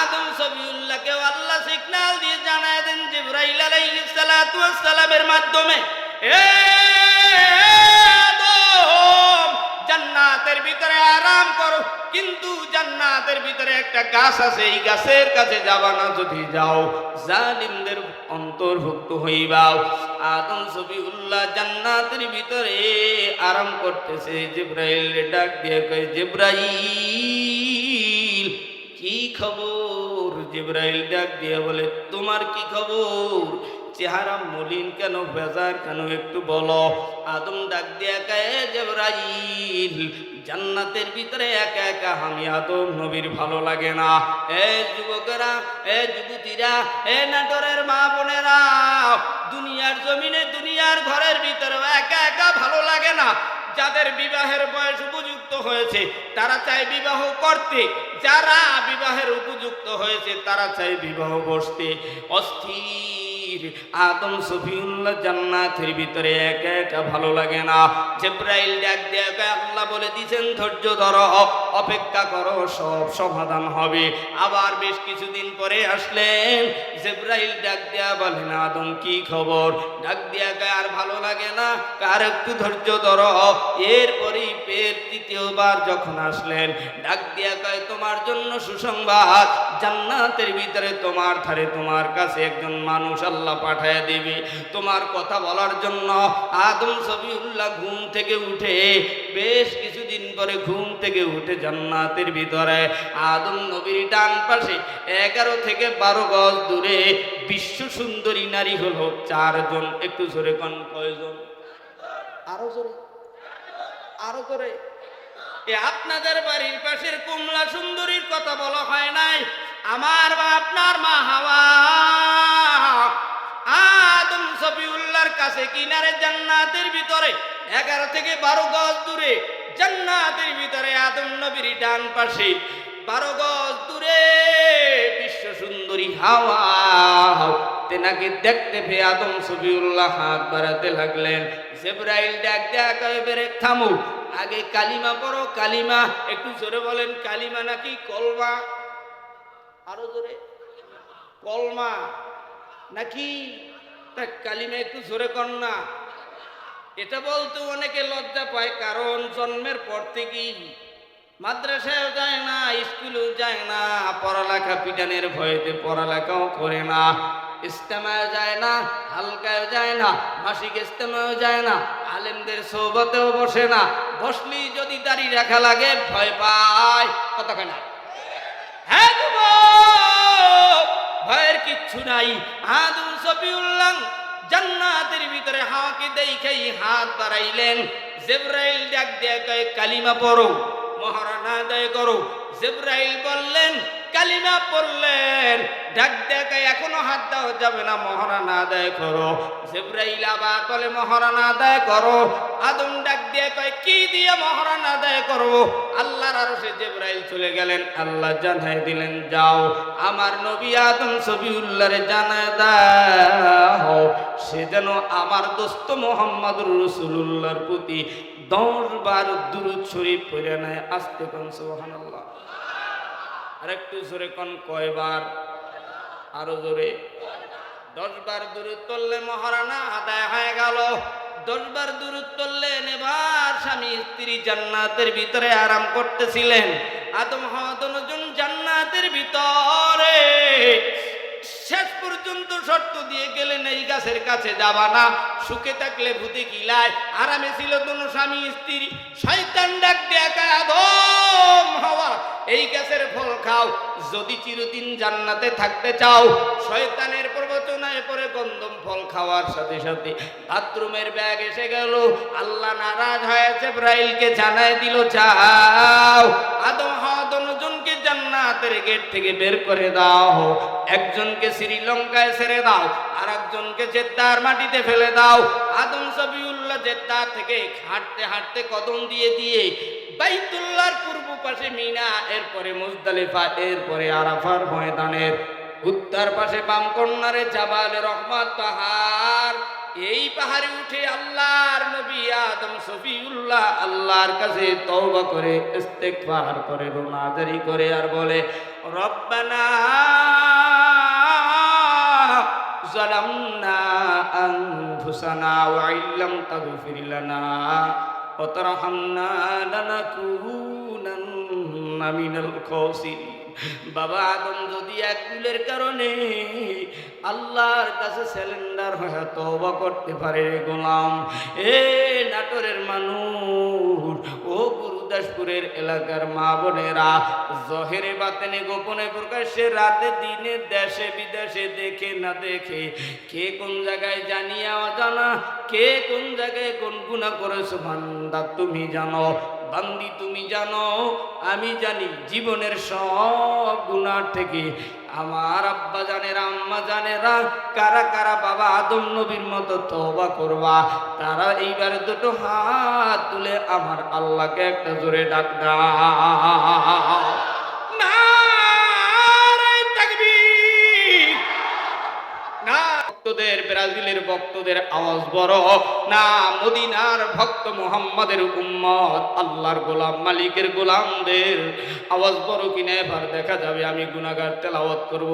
আদম সফিউল্লাহকে আল্লাহ signal দিয়ে জানায় দেন জিবরাইল আলাইহিস সালাতু ওয়াস সালামের মাধ্যমে, এ আদম জান্নাতের ভিতরে আরাম করো, কিন্তু জান্নাতের ভিতরে একটা গাছ আছে, এই গাছের কাছে যাবা না, যদি যাও জালিমদের অন্তর্ভুক্ত হইবাও। আদম সফিউল্লাহ জান্নাতের ভিতরে আরাম করতেছে, জিবরাইল ডাক দিয়ে কয়, জিবরাইল কি খবর? জিবরাইল ডাক দিয়ে বলে, তোমার কি খবর? চেহারা মলিন কেন, বেজার কেন, একটু বলো। আদম ডাক দিয়ে কয়, জিবরাইল জান্নাতের ভিতরে একা একা আমি আদম নবীর ভালো লাগে না। এ যুবকেরা, এ যুবতীরা, এ নাটোরের মা বোনেরা, দুনিয়ার জমিনে দুনিয়ার ঘরের ভিতরে একা একা ভালো লাগে না। যাদের বিবাহের বয়স উপযুক্ত হয়েছে তারা চায় বিবাহ করতে, যারা বিবাহের উপযুক্ত হয়েছে তারা চায় বিবাহ বসতে। অস্থির আদম সফিউল্লাহ জান্নাতের ভিতরে একা একা ভালো লাগে না। জিবরাইল ডাক দিয়ে আল্লাহ বলে দিয়েছেন, ধৈর্য ধরো, অপেক্ষা করো, সব সমাধান হবে। আবার বেশ কিছুদিন পরে আসলেন, জিবরাইল ডাক দিয়া বলেন, আদম কি খবর? ডাক দিয়া আর ভালো লাগে না, কার একটু ধৈর্য ধরো। এরপরই ফের তৃতীয়বার যখন আসলেন, ডাক দিয়া কয়, তোমার জন্য সুসংবাদ, জান্নাতের ভিতরে তোমার ধারে তোমার কাছে একজন মানুষ আল্লাহ পাঠায় দেবে তোমার কথা বলার জন্য। আদম সফিউল্লাহ ঘুম থেকে উঠে, বেশ কিছুদিন পরে ঘুম থেকে উঠে জান্নাতের ভিতরে আদম নবীর ডান পাশে 11 থেকে 12 গজ দূরে বিশ্ব সুন্দরী নারী হলো 4 জন। একটু জোরে কোন কয়জন? আরো জোরে, আরো করে। এ আপনাদের বাড়ির পাশের কমলা সুন্দরীর কথা বলা হয় নাই, আমার বা আপনার মা হাওয়া আদম সফিউল্লাহর কাছে কিনারে জান্নাতের ভিতরে 11 থেকে 12 গজ দূরে জান্নাতের ভিতরে আদম নবীর ডান পাশে 12 গজ দূরে বিশ্ব সুন্দরী হাওয়া। তেনাকে দেখতে পেয়ে আদম সফিউল্লাহ হাত বাড়াতে লাগলেন। জিবরাইল ডাক দেয়া কয়, ব্রেক থামো, আগে কালিমা পড়ো। কালিমা, একটু জোরে বলেন, কালিমা নাকি কলমা? আরো জোরে, কলমা নাকি? তা কালিমা একটু জোরে কর না। এটা বলতে অনেকে লজ্জা পায়, কারণ জন্মের পর থেকেই মাদ্রাসায়ও যায় না, স্কুলেও যায় না, পড়ালেখা পিটানের ভয়েতে পড়ালেখাও করে না, ইস্তেমায় যায় না, হালকায় যায় না, মাসিক ইস্তেমায় যায় না, আলেমদের সোহবতেও বসে না, বসলেই যদি দাড়ি রাখা লাগে ভয় পায়। কথা কয় না? হ্যাঁ যুবক, ভয়ের কিচ্ছু নাই। আদম সফিউল্লাহ জান্নাতের ভিতরে হাওয়াকে দেখেই হাত বাড়াইলেন। জিবরাইল ডাক দিয়ে কয়, কালিমা পড়ো, মহারানা আদায় করো। জিবরাইল বললেন, কালিমা পড়লেন। ডাক দেখায়, এখনো হাত দেওয়া যাবে না, মহারানা আদায় করো। জিবরাইল আবার বলে, মহারানা আদায় করো। আদম ডাক দিয়ে কয়, কি দিয়ে মহারানা আদায় করো? আল্লাহর আরশে জিবরাইল চলে গেলেন, আল্লাহ জানায় দিলেন, যাও আমার নবী আদম সফিউল্লাহরে জানায় দাও, সে যেন আমার দোস্ত মুহাম্মদুর রাসূলুল্লাহর প্রতি 10 বার দুরূদ শরীফ পড়ে নেয়। আস্তে কোন সুবহানাল্লাহ। আর একটু জোরে কোন, কয়বার? আরো জোরে। 10 বার দুরূদ পড়লে মহারানা আদায় হয়ে গেল। 10 বার দুরূদ পড়লেন। এবার স্বামী স্ত্রী জান্নাতের ভিতরে আরাম করতেছিলেন। আদম হাওয়া দুজন জান্নাতের ভিতরে শেষ পর্যন্ত শর্ত দিয়ে গেলেন, এই গাছের কাছে যাবা না, সুখে থাকলে ভূতে কিলায়। আরামে ছিল দুনো স্বামী স্ত্রী। শয়তান ডাক দিয়ে কয়, আদম হাওয়া, এই গাছের ফল খাও যদি চিরদিন জান্নাতে থাকতে চাও। শয়তানের প্রবচনায় পরে গন্ধম ফল খাওয়ার সাথে সাথে বাথরুমের ব্যাগ এসে গেল। আল্লাহ নারাজ হয়ে জিবরাইলকে জানায় দিল, যাও আদম হাওয়া দুজনকে জান্নাতের গেট থেকে বের করে দাও। একজনকে শ্রীলঙ্কায় ছেড়ে দাও, আর একজনকে জেদ্দার মাটিতে ফেলে দাও। আদম সফিউল্লাহ জেদ্দা থেকে হাঁটতে হাঁটতে কদম দিয়ে দিয়ে বাইতুল্লাহর পূর্ব পাশে মিনা, এরপরে মুজদালিফা, এরপরে আরাফার ময়দানের উত্তর পাশে বাম কর্নারে জাবালে রহমত পাহাড়। এই পাহাড়ে উঠে আল্লাহর নবী আদম সফিউল্লাহ আল্লাহর কাছে তওবা করে, ইস্তেগফার করে, রোনাজারি করে, আর বলে, রব্বানা যালামনা আনফুসানা ওয়া ইল্লাম তাগফির লানা ওয়া তারহামনা লানাকুনান্না মিনাল খাসিরিন। বাবা আদম যদি এক ভুলের কারণে আল্লাহর কাছে সিলিন্ডার হয়ে তওবা করতে পারে গোলাম, এ নাটোরের মানুষ, ও গুরুদাসপুরের এলাকার মা বোনেরা, জহেরে বাতেনে গোপনে প্রকাশ্যে রাতে দিনে দেশে বিদেশে দেখে না দেখে কে কোন জায়গায় জানিয়া অজানা কে কোন জায়গায় কোন গুনাহ করেছো বান্দা তুমি জানো, বান্দি তুমি জানো, আমি জানি। জীবনের সব গুনাহ থেকে আমার আব্বা জানেরা আম্মা জানেরা কারা কারা বাবা আদম নবীর মতো তওবা করবা, তারা এইবার দুটো হাত তুলে আমার আল্লাহকে একটা জোরে ডাক দাও। নারে তাকবীর। না ভক্তদের, ব্রাজিলের ভক্তদের আওয়াজ বড় না, মদিনার ভক্ত মুহাম্মাদের উম্মত আল্লাহর গোলাম মালিকের গোলামদের আওয়াজ বড় কিনা এবার দেখা যাবে। আমি গুনাহগার তেলাওয়াত করব।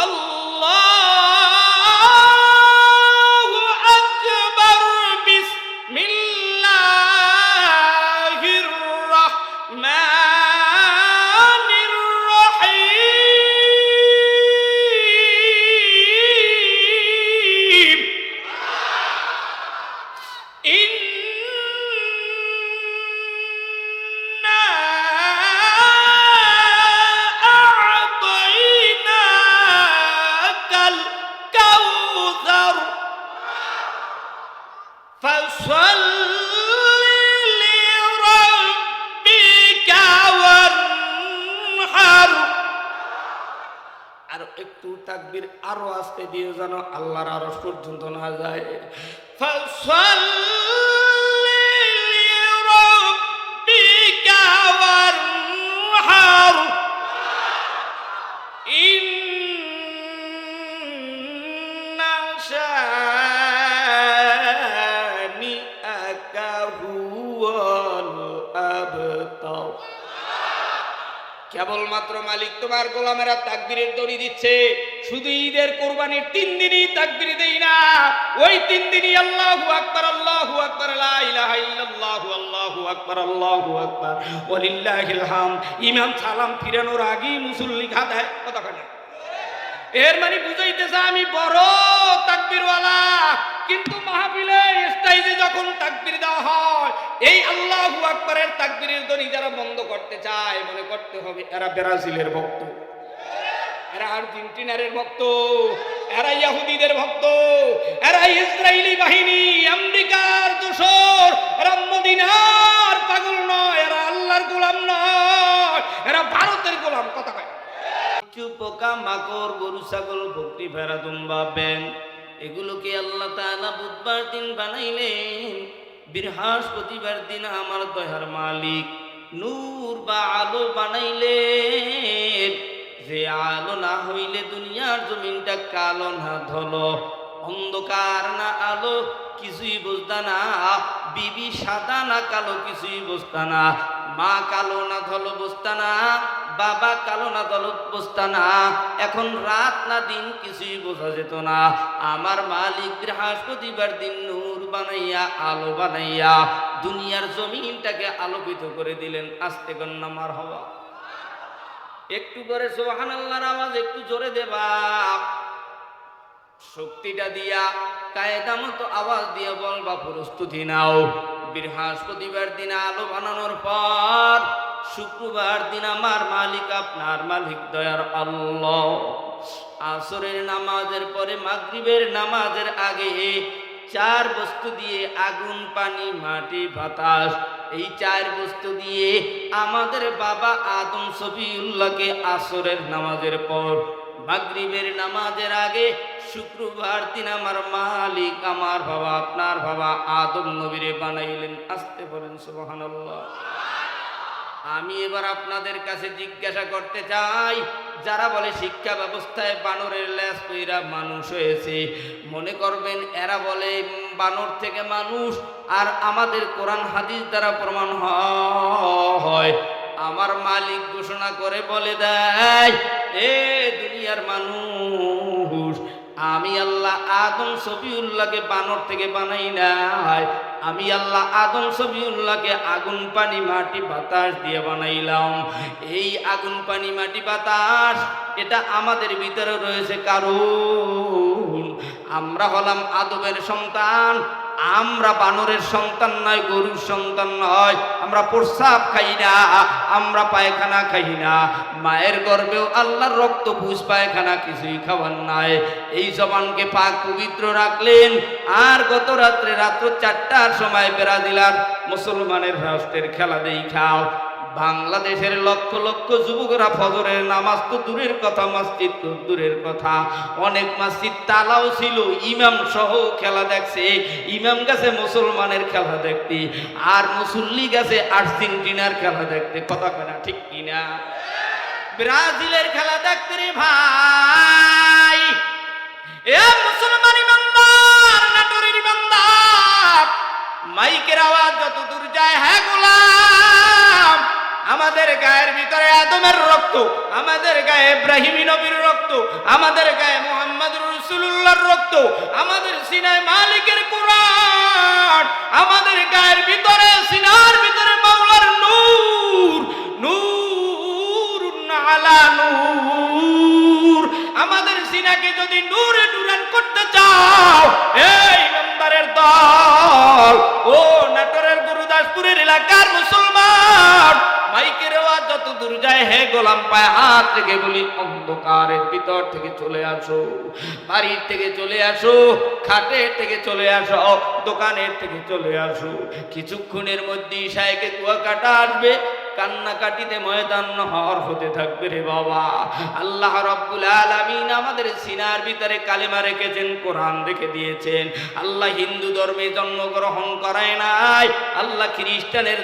আল্লাহু আকবার বিসমিল্লাহির রাহমানির রহিম। ইন্না আ'তাইনাকাল কাউসার ফাসাল্লি লিরাব্বিকা ওয়ানহার। আর একটু তাকবীর আরো আস্তে দিয়ে যেন আল্লাহর আরশ পর্যন্ত না যায়। ফাসাল্লি লিরাব্বিকা ওয়ানহার ইন্না শানিআকা হুয়াল আবতার। কেবলমাত্র মালিক তোমার গোলামেরা তাকবীরের দড়ি দিচ্ছে। শুধু ঈদের কোরবানির 3 দিনই তাকবীর দেই না, ওই 3 দিনই আল্লাহু আকবার আল্লাহু আকবার লা ইলাহা ইল্লাল্লাহু আল্লাহু আকবার আল্লাহু আকবার ওয়ালিল্লাহিল হামদ। ইমাম সালাম ফিরানোর আগেই মুসল্লি খাদায় কথা কয় না। এর মানে বুঝাইতেছে আমি বড় তাকবীরওয়ালা, কিন্তু মাহফিলে স্টেজে যখন তাকবীর দেওয়া হয় এই আল্লাহু আকবারের তাকবীরের ধ্বনি যারা বন্ধ করতে চায় মনে করতে হবে এরা ব্রাজিলের ভক্ত, এরা আর্জেন্টিনার ভক্ত, এরা ইহুদিদের ভক্ত, এরা ইসরায়েলি বাহিনী আমেরিকার দোসর, এরা মদিনার পাগল নয়, এরা আল্লাহর গোলাম নয়, এরা ভারতের গোলাম কথা কয়। পোকা মাকড় গরু ছাগল বকরি ভেড়া দুম্বা ব্যাং এগুলোকে আল্লাহ তাআলা বুধবার দিন বানাইলেন, বৃহস্পতিবার দিন আমার দয়ার মালিক নূর বা আলো বানাইলেন। যে আলো না হইলে দুনিয়ার জমিনটা কালো না ধলো, অন্ধকার না আলো কিছুই বুঝতা না, বিবি সাদা না কালো কিছুই বুঝতা না, মা কালো না ধলো বুঝতা না, বাবা কালো না দলত বুঝতা না, এখন রাত না দিন কিছুই বোঝা যেত না। আমার মালিক বৃহস্পতিবার দিন নূর বানাইয়া আলো বানাইয়া দুনিয়ার জমিনটাকে আলোকিত করে দিলেন। আস্তে গন্না মারহাবা। একটু করে সুবহানাল্লাহর আওয়াজ একটু জোরে দেবা, শক্তিটা দিয়া কায়দা মতো আওয়াজ দিয়ে বলবা প্রস্তুতি নাও। বৃহস্পতিবার দিন আলো বানানোর পর শুক্রবার দিন আমার মালিক আপনার মালিক দয়ার আল্লাহ আসরের নামাজের পরে মাগরিবের নামাজের আগে 4 বস্তু দিয়ে আগুন পানি মাটি বাতাস এই 4 বস্তু দিয়ে আমাদের বাবা আদম সফিউল্লাহকে আসরের নামাজের পর মাগরিবের নামাজের আগে শুক্রবার দিন আমার মালিক আমার বাবা আপনার বাবা আদম নবীরে বানাইলেন। আসতে বলেন সুবহানাল্লাহ। আমি এবার আপনাদের কাছে জিজ্ঞাসা করতে চাই, যারা বলে শিক্ষা ব্যবস্থায় বানরের লেজ কইরা মানুষ হয়েছে, মনে করবেন এরা বলে বানর থেকে মানুষ, আর আমাদের কোরআন হাদিস দ্বারা প্রমাণ হয় আমার মালিক ঘোষণা করে বলে দেয়, এ দুনিয়ার মানুষ, আমি আল্লাহ আদম সফিউল্লাহকে বানর থেকে বানাই নাই, আমি আল্লাহ আদম সফিউল্লাহকে আগুন পানি মাটি বাতাস দিয়ে বানাইলাম। এই আগুন পানি মাটি বাতাস এটা আমাদের ভিতরে রয়েছে, কারণ আমরা হলাম আদমের সন্তান। আমরা বানরের সন্তান নয়, গরুর সন্তান নয়। আমরা প্রস্রাব খাই না, আমরা পায়খানা খাই না। মায়ের গর্ভেও আল্লাহর রক্ত পুষ পায়খানা কিছুই খাওয়ার নাই। এই জবানকে পাক পবিত্র রাখলেন। আর গত রাত্রে রাত্র 4টার সময় ব্রাজিলার মুসলমানের রাষ্ট্রের খেলা দেই খাও। বাংলাদেশের লক্ষ লক্ষ যুবকরা ফজরের নামাজ তো দূরের কথা, মসজিদ তো দূরের কথা, অনেক মসজিদ তালাও ছিল, ইমাম সহ খেলা দেখছে। ইমাম গেছে মুসলমানের খেলা দেখতে, আর মুসল্লি গেছে আর্জেন্টিনার খেলা দেখতে। কথা কেনা ঠিক কিনা? ব্রাজিলের খেলা দেখতে রে ভাই। এ মুসলমান ইমানদার, নাটোরের ইমানদার, মাইকের আওয়াজ যত দূর যায়, হ্যাঁ গোলাম, আমাদের গায়ের ভিতরে আদমের রক্ত, আমাদের গায়ে ইব্রাহিমী নবীর রক্ত, আমাদের গায়ে মুহাম্মদুর রাসূলুল্লাহর রক্ত, আমাদের সিনায় মালিকের কুরআন, আমাদের গায়ের ভিতরে সিনার ভিতরে মাওলার নূর, নূর আলা নূর। আমাদের সিনাকে যদি নূরে নূরান করতে চাও, এই ইমানদারের দল, ও নাটোরের গুরুদাসপুরের এলাকার মুসলমান, মাইকের আওয়াজ যত দূর যায়, হে গোলাম, পায়ে হাত থেকে বলি, অন্ধকারের ভিতর থেকে চলে আসো, বাড়ির থেকে চলে আসো, খাটের থেকে চলে আসো, দোকানের থেকে চলে আসো। কিছুক্ষণের মধ্যে ইশায়েকে কুয়াকাটা আসবে, কান্নাকাটিতে ময়দান নহর হতে থাকবে রে বাবা। আল্লাহ রাব্বুল আলামিন আমাদের সিনার ভিতরে কালেমা রেখেছেন, কোরআন রেখে দিয়েছেন। আল্লাহ হিন্দু ধর্মে জন্মগ্রহণ করায় নাই, আল্লাহ খ্রিস্টানের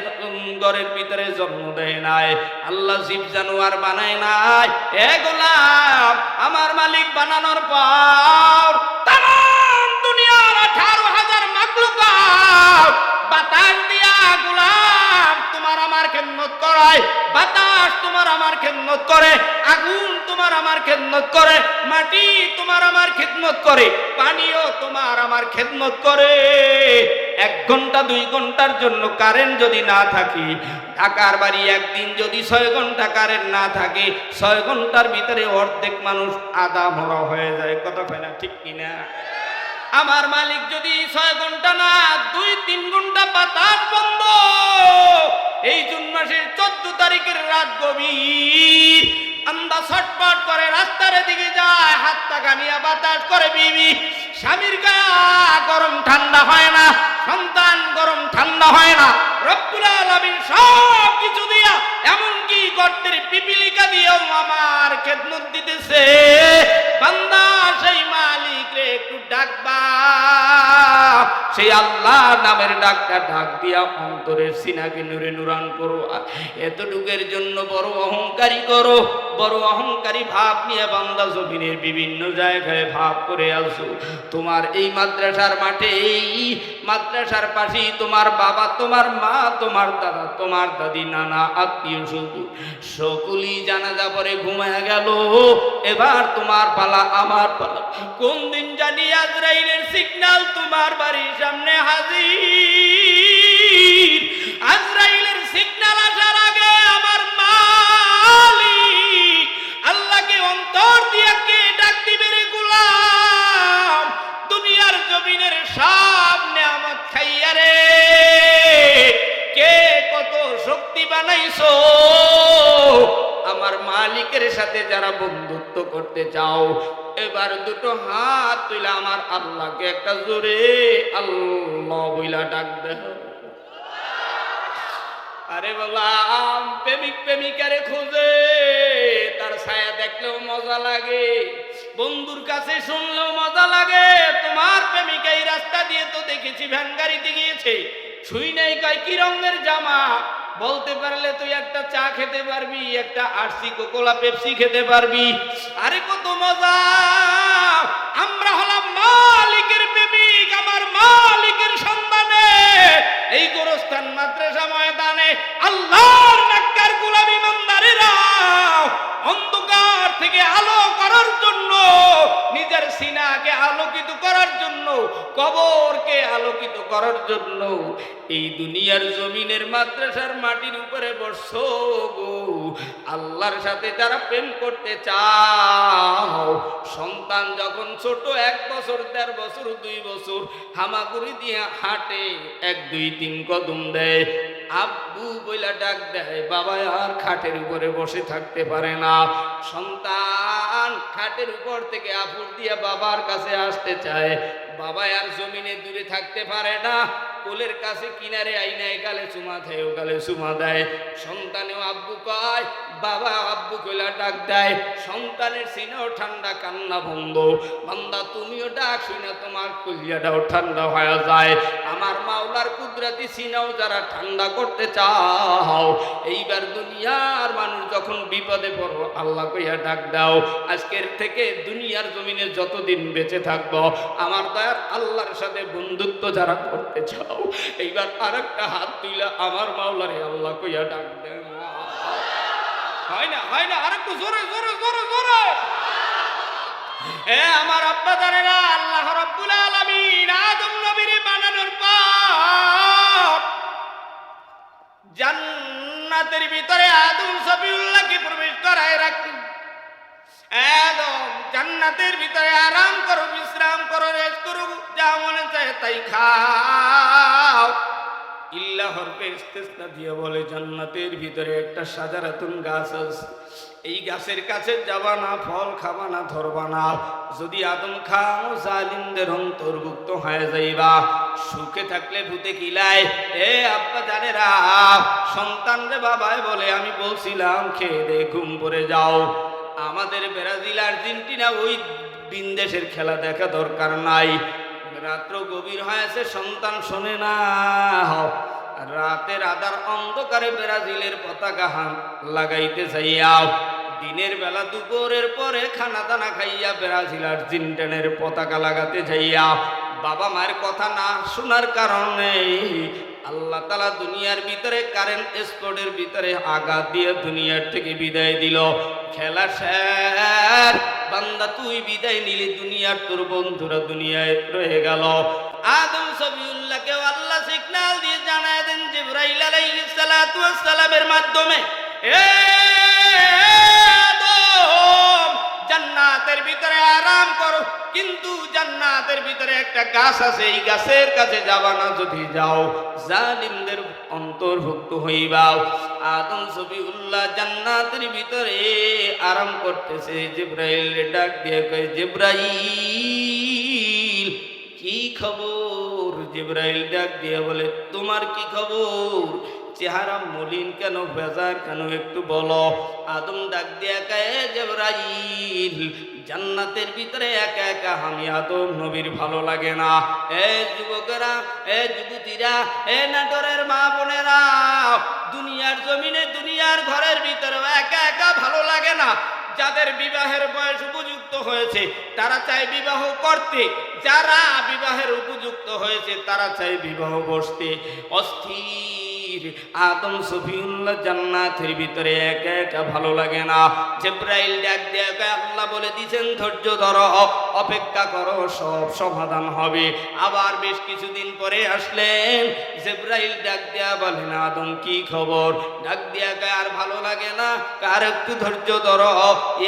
ঘরের ভিতরে জন্ম দেয় নাই, আল্লাহ জীব জানোয়ার বানায় নাই। এ গোলাম, আমার মালিক বানানোর পর তাম দুনিয়ার 18,000 মাখলুকাত বাতাস দিয়া গোলাম তোমার আমার খেদমত করায়। বাতাস তোমার আমার খেদমত করে, আগুন তোমার আমার খেদমত করে, মাটি তোমার আমার খেদমত করে, পানিও তোমার আমার খেদমত করে। 1 ঘন্টা 2 ঘন্টার জন্য কারেন্ট যদি না থাকে, ঢাকার বাড়ি একদিন যদি 6 ঘন্টা কারেন্ট না থাকে, 6 ঘন্টার ভিতরে অর্ধেক মানুষ আধা মরা হয়ে যায়। কথা কয় না ঠিক কিনা? আমার মালিক যদি 6 ঘন্টা না 2-3 ঘন্টা বাতাস বন্ধ, এই জুন মাসের 14 তারিখের রাত গভীর, আন্দা ছটপট করে রাস্তার দিকে যায়, হাত টাকা নিয়ে বাতাস করে বিবি, স্বামীর গায়ে গরম ঠান্ডা হয় না, সন্তান গরম ঠান্ডা হয় না, রব্বুল আলামিন সব কিছু দিয়া, এমনকি গর্তের পিপিলিকা দিয়েও আমার খেদমত দিতেছে। বান্দা সেই মালিক রে একটু ডাকবা, সেই আল্লাহ নামের ডাকটা ডাক দিয়া অন্তরের সিনাকে নূরে নূরান করো। এতটুকের জন্য বড় অহংকারী করো, বড় অহংকারী ভাব নিয়ে বান্দা জমিনের বিভিন্ন জায়গায় ভাব করে আসো। তোমার এই মাদ্রাসার মাঠে, এই মাদ্রাসার পাশেই তোমার বাবা, তোমার মা, তোমার দাদা, তোমার দাদি, নানা আত্মীয় সকলেই জানাজা পরে ঘুমায় গেল। এবার তোমার পালা, আমার পালা। কোন দিন জানি আজরাইলের সিগন্যাল তোমার বাড়ির সামনে হাজির। আজরাইলের সিগন্যাল আসার আগে আমার মালিক আল্লাহকে অন্তর দিয়ে কে ডাক দিবে রে গোলাম? দুনিয়ার জমিনের সব নেয়ামত খাইয়া রে কে কত শক্তি বানাইছো। আমার মালিকের সাথে যারা বন্ধুত্ব করতে চাও, এবার দুটো হাত তুলে আমার আল্লাহকে একটা জোরে আল্লাহ বইলা ডাক দেহ। আরে বললাম, প্রেমিক প্রেমিকারে খোঁজে, তার ছায়া দেখলেও মজা লাগে, বন্ধুর কাছে শুনলেও মজা লাগে। তোমার প্রেমিকা এই রাস্তা দিয়ে তো দেখেছি ভ্যান গাড়িতে গিয়েছে, ছুঁই নাই কয় কি রঙের জামা, বলতে পারলে তুই একটা চা খেতে পারবি, একটা আরসি কোকোলা পেপসি খেতে পারবি। আরে কত মজা! আমরা হলাম মালিকের প্রেমিক, আমার মালিকের সন্তানে এই গোরস্থান মাদ্রাসা ময়দানে আল্লাহর নেককার গোলামি অন্ধকার থেকে আলো করার জন্য, নিজের সিনাকে আলোকিত করার জন্য, কবরকে আলোকিত করার জন্য এই দুনিয়ার জমিনের মাদ্রাসার মাটির উপরে বসছো গো। আল্লাহর সাথে যারা প্রেম করতে চাও, সন্তান যখন ছোট 1 বছর 1.5 বছর 2 বছর হামাগুড়ি দিয়ে হাঁটে, 1 2 3 কদম দেয়, আব্বু বইলা ডাক দেয়, বাবা আর খাটের উপরে বসে থাকতে পারে না। সন্তান খাটের উপর থেকে আপুর দিয়ে বাবার কাছে আসতে চায়, বাবা আর জমিনে দূরে থাকতে পারে না, কোলের কাছে কিনারে আইনায় গালে চুমা দেয়, ও গালে চুমা দেয়। সন্তানেও আব্বু কয়, বাবা আব্বু কইলা ডাক দেয়। সন্তানের সিনাও ঠান্ডা, কান্না বন্ধ। বান্দা তুমিও ডাক শুনে তোমার কলিজাটাও ঠান্ডা হয়ে যায়। আমার মাওলার কুদরতি সিনাও যারা ঠান্ডা করতে চাও, এইবার দুনিয়ার মানুষ যখন বিপদে পড়ো, আল্লাহ কইয়া ডাক দাও, আজকের থেকে দুনিয়ার জমিনে যতদিন বেঁচে থাকবো আমার দয়ার আল্লাহর সাথে বন্ধুত্ব যারা করতে চাও, এইবার আরেকটা হাত তুইলা আমার মাওলারে আল্লাহ কইয়া ডাক দেন। হয় না, হয় না, আরেকটু জোরে জোরে জোরে জোরে। আমার আব্বা জানেরা, আল্লাহ রাব্বুল আলামিন আদম নবীর বানানোর পর জান্নাতের ভিতরে আদম সফিউল্লাহকে প্রবেশ করায় রাখলেন। আদম জান্নাতের ভিতরে আরাম করো, বিশ্রাম করো, রেস্ট করো, যা মনে চায় তাই খাও। ইল্লাহর ইস্তেসনা দিয়ে বলে, জান্নাতের ভিতরে একটা সাজারাতুন গাছ আছে, এই গাছের কাছে যাবা না, ফল খাবা না, ধরবা না। যদি আদম খাও জালিমদের অন্তর্ভুক্ত হয়ে যাইবা। সুখে থাকলে ভূতে কিলায়। আব্বা জানেরা, সন্তান রে বাবাই বলে, আমি বলছিলাম খেয়ে দে ঘুম পড়ে যাও। আমাদের ব্রাজিল আর্জেন্টিনা ওই বিন্দেশের খেলা দেখা দরকার নাই। রাত্র গভীর হয়েছে, সন্তান শোনে না। রাতের আধার অন্ধকারে ব্রাজিলের পতাকা লাগাইতে যাইয়া, দিনের বেলা দুপুরের পরে খানা দানা খাইয়া ব্রাজিল আর্জেন্টিনার পতাকা লাগাতে যাইয়া, বাবা মায়ের কথা না শোনার কারণে আল্লাহ তাআলা দুনিয়ার ভিতরে কারেন্ট স্পটের ভিতরে আঘাত দিয়ে দুনিয়ার থেকে বিদায় দিল। খেলা শেষ, বান্দা তুই বিদায় নিলি, দুনিয়ার তোর বন্ধুরা দুনিয়ায় রয়ে গেল। আদম সফিউল্লাহকে আল্লাহ সিগন্যাল দিয়ে জানায় দেন জিবরাইল আলাইহিস সালাতু ওয়াস সালামের মাধ্যমে, আদম জান্নাতের ভিতরে আরাম করো, কিন্তু জান্নাতের ভিতরে একটা গাছ আছে, এই গাছের কাছে যাবা না, যদি যাও জালিমদের অন্তর্ভুক্ত হইবা। আদম সফিউল্লাহ জান্নাতের ভিতরে আরাম করতেছে, জিবরাইল ডাক দিয়ে কয়, জিবরাইল কি খবর? জিবরাইল ডাক দিয়ে বলে, তোমার কি খবর? চেহারা মলিন কেন, বেজার কেন, একটু বলো। আদম ডাক দিয়ে কয়, জিবরাইল জান্নাতের ভিতরে একা একা আমি আদম নবীর ভালো লাগে না। যুবকেরা, যুবতীরা, নাটোরের মা বোনেরা, দুনিয়ার জমিনে দুনিয়ার ঘরের ভিতরে একা একা ভালো লাগে না। যাদের বিবাহের বয়স উপযুক্ত হয়েছে তারা চায় বিবাহ করতে, যারা বিবাহের উপযুক্ত হয়েছে তারা চায় বিবাহ বসতে। অস্থির আদম সফিউল্লাহ জান্নাতের ভিতরে একা একা ভালো লাগে না। জিবরাইল ডাক দিয়ে আল্লাহ বলে দিয়েছেন, ধৈর্য ধরো, অপেক্ষা করো, সব সমাধান হবে। আবার বেশ কিছুদিন পরে আসলেন, জিবরাইল ডাক দিয়া বলেন, আদম কি খবর? ডাক দিয়া আর ভালো লাগে না, কার একটু ধৈর্য ধরো।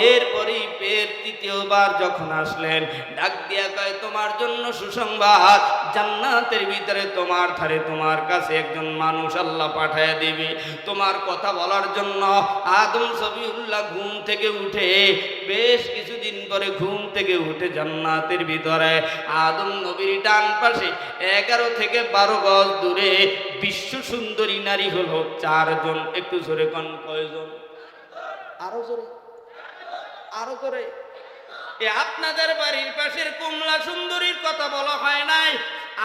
এরপরই ফের তৃতীয়বার যখন আসলেন, ডাক দিয়া কয়, তোমার জন্য সুসংবাদ, জান্নাতের ভিতরে তোমার ধারে তোমার কাছে একজন মানুষ আল্লাহ পাঠায় দিবে তোমার কথা বলার জন্য। আদম সফিউল্লাহ ঘুম থেকে উঠে, বেশ কিছুদিন পরে ঘুম থেকে উঠে জান্নাতের ভিতরে আদম নবীর ডান পাশে 11 থেকে 12 গজ দূরে বিশ্ব সুন্দরী নারী হলো 4 জন। একটু জোরে কোন কয়জন? আরো জোরে, আরো জোরে। আপনাদের বাড়ির পাশের কমলা সুন্দরীর কথা বলা হয় নাই,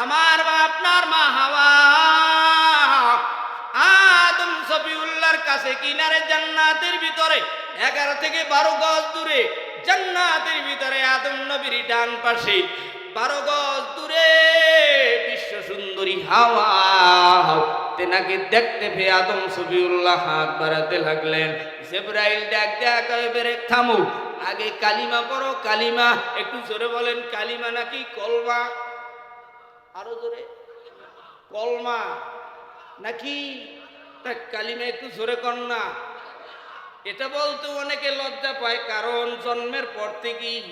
আমার বা আপনার মা হাওয়া আদম সফিউল্লাহর কাছে কিনারে জান্নাতের ভিতরে 11 থেকে 12 গজ দূরে, জান্নাতের ভিতরে আদম নবীর ডান পাশে 12 গজ দূরে বিশ্ব সুন্দরী হাওয়া তেনাকে দেখতে পেয়ে আদম সফিউল্লাহ হাত বাড়াতে লাগলেন। জিবরাইল ডাক দেয়া কয় বেরেক থামো, আগে কালিমা পড়ো। কালিমা, একটু জোরে বলেন, কালিমা নাকি কলমা? আরো জোরে, কলমা নাকি কালিমা? একটু জোরে কর না। এটা বলতে অনেকে লজ্জা পায়, কারণ জন্মের পর থেকেই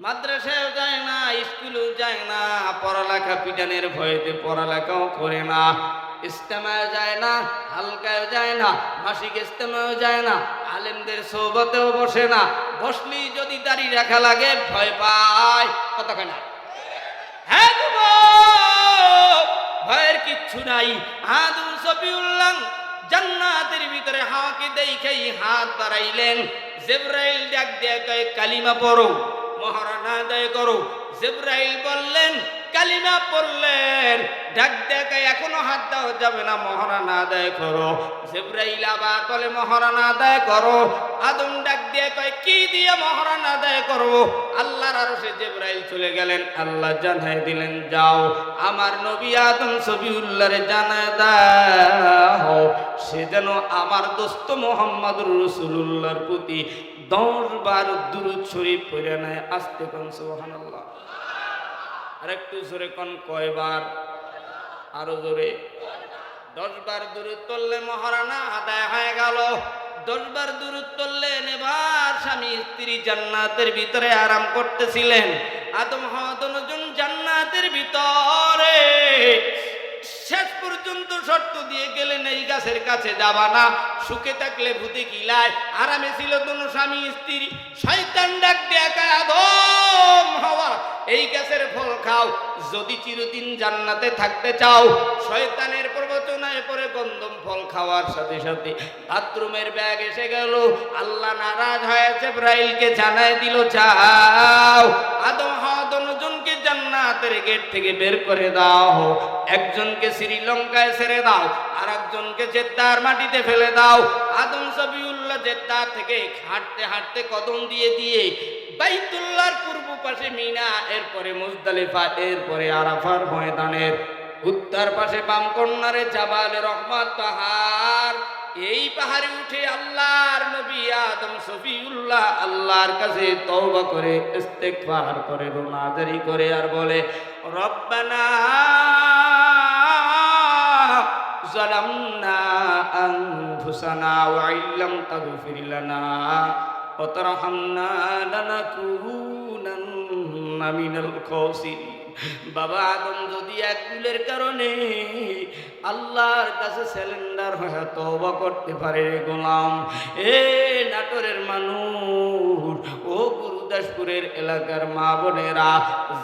মাদ্রাসায়ও যায় না, স্কুলেও যায় না, পড়ালেখা পিটানের ভয়েতে পড়ালেখাও করে না, ইস্তেমায় যায় না, হালকায় যায় না, মাসিক ইস্তেমাও যায় না, আলেমদের সোহবতেও বসে না, বসলেই যদি দাড়ি রাখা লাগে ভয় পায়। কথা কয় না? হ্যাঁ যুবক, ভয়ের কিচ্ছু নাই। আদম সফিউল্লাহ জান্নাতের ভিতরে হাওয়াকে দেখাই হাত বাড়াইলেন। জিবরাইল ডাক দিয়ে কয় কালিমা পড়ো, মহারানা আদায় করো। জিবরাইল বললেন, কালিমা পড়লেন, ডাক দেখাই এখনো হাত দেওয়া যাবে না, মহারানা আদায় করো। জিবরাইল আবার বলে মহারানা আদায় করো। আদম ডাক দিয়ে কয় কি দিয়ে মহারানা আদায় করো? আল্লাহর আরশে জিবরাইল চলে গেলেন, আল্লাহ জানাই দিলেন, যাও আমার নবী আদম সফিউল্লাহরে জানায় দাও সে যেন আমার দোস্ত মুহাম্মদুর রাসূলুল্লাহর প্রতি 10 বার দুরূদ শরীফ পড়ে নেয়। আস্তে কোন সুবহানাল্লাহ। আর একটু জোরে কোন, কয়বার? আরো জোরে। 10 বার দুরূদ পড়লে মহারানা আদায় হয়ে গেল। 10 বার দুরূদ পড়লেন। এবার স্বামী স্ত্রী জান্নাতের ভিতরে আরাম করতেছিলেন। আদম হাওয়া দুজন জান্নাতের ভিতরে। শেষ পর্যন্ত শর্ত দিয়ে গেলেন, এই গাছের কাছে যাবা না, সুখে থাকলে ভূতে কিলায়। আরামে ছিল দুনো স্বামী স্ত্রী। শয়তান ডাক দিয়ে কয় আদম হাওয়া, এই গাছের ফল খাও যদি চিরদিন জান্নাতে থাকতে চাও। শয়তানের প্রবচনায় পরে গন্ধম ফল খাওয়ার সাথে সাথে বাথরুমের ব্যাগ এসে গেল। আল্লাহ নারাজ হয়ে জিবরাইলকে জানায় দিল, যাও আদম হাওয়া দুজনকে জান্নাতের গেট থেকে বের করে দাও। একজনকে শ্রীলঙ্কায় ছেড়ে দাও, আর একজনকে জেদ্দার মাটিতে ফেলে দাও। আদম সফিউল্লাহ জেদ্দা থেকে হাঁটতে হাঁটতে কদম দিয়ে দিয়ে বাইতুল্লাহর পূর্ব পাশে মিনা, এরপরে মুজদালিফা, এরপরে আরাফার ময়দানের উত্তর পাশে বাম কর্নারে জাবালে রহমত পাহাড়। এই পাহাড়ে উঠে আল্লাহর নবী আদম সফিউল্লাহ আল্লাহর কাছে তওবা করে, ইস্তেগফার করে, রোনাজারি করে, আর বলে রব্বানা যালামনা আনফুসানা ওয়া ইল্লাম তাগফির লানা ওয়া তারহামনা লানাকুনান্না মিনাল খাসিরিন। বাবা আদম যদি এক ভুলের কারণে আল্লাহর কাছে সিলিন্ডার হয়ে তওবা করতে পারে, গোলাম এ নাটোরের মানুষ, ও গুরুদাসপুরের এলাকার মা বোনেরা,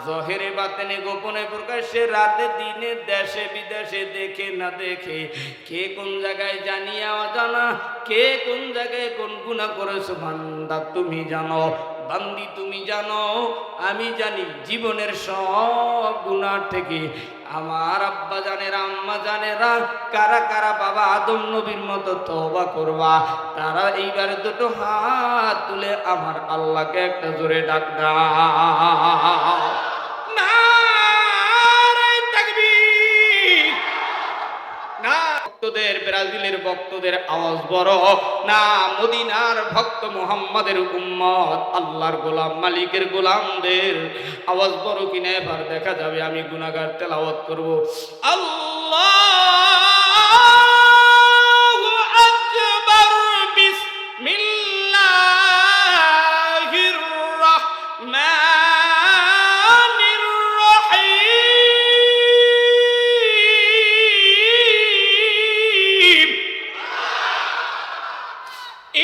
জহেরে বাতেনে গোপনে প্রকাশ্যে রাতে দিনে দেশে বিদেশে দেখে না দেখে কে কোন জায়গায় জানিয়া অজানা, কে কোন জায়গায় কোন গুনাহ করেছো বান্দা তুমি জানো, বান্দি তুমি জানো, আমি জানি। জীবনের সব গুনাহ থেকে আমার আব্বা জানেরা, আম্মা জানেরা, কারা কারা বাবা আদম নবীর মতো তওবা করবা, তারা এইবার দুটো হাত তুলে আমার আল্লাহকে একটা জোরে ডাক দাও। নারে তাকবীর। না ভক্তদের, ব্রাজিলের ভক্তদের আওয়াজ বড় না, মদিনার ভক্ত মুহাম্মাদের উম্মত, আল্লাহর গোলাম, মালিকের গোলামদের আওয়াজ বড় কিনা এবার দেখা যাবে। আমি গুনাহগার তেলাওয়াত করব, আল্লাহু আকবার, বিসমিল্লাহির রাহমানির রহিম।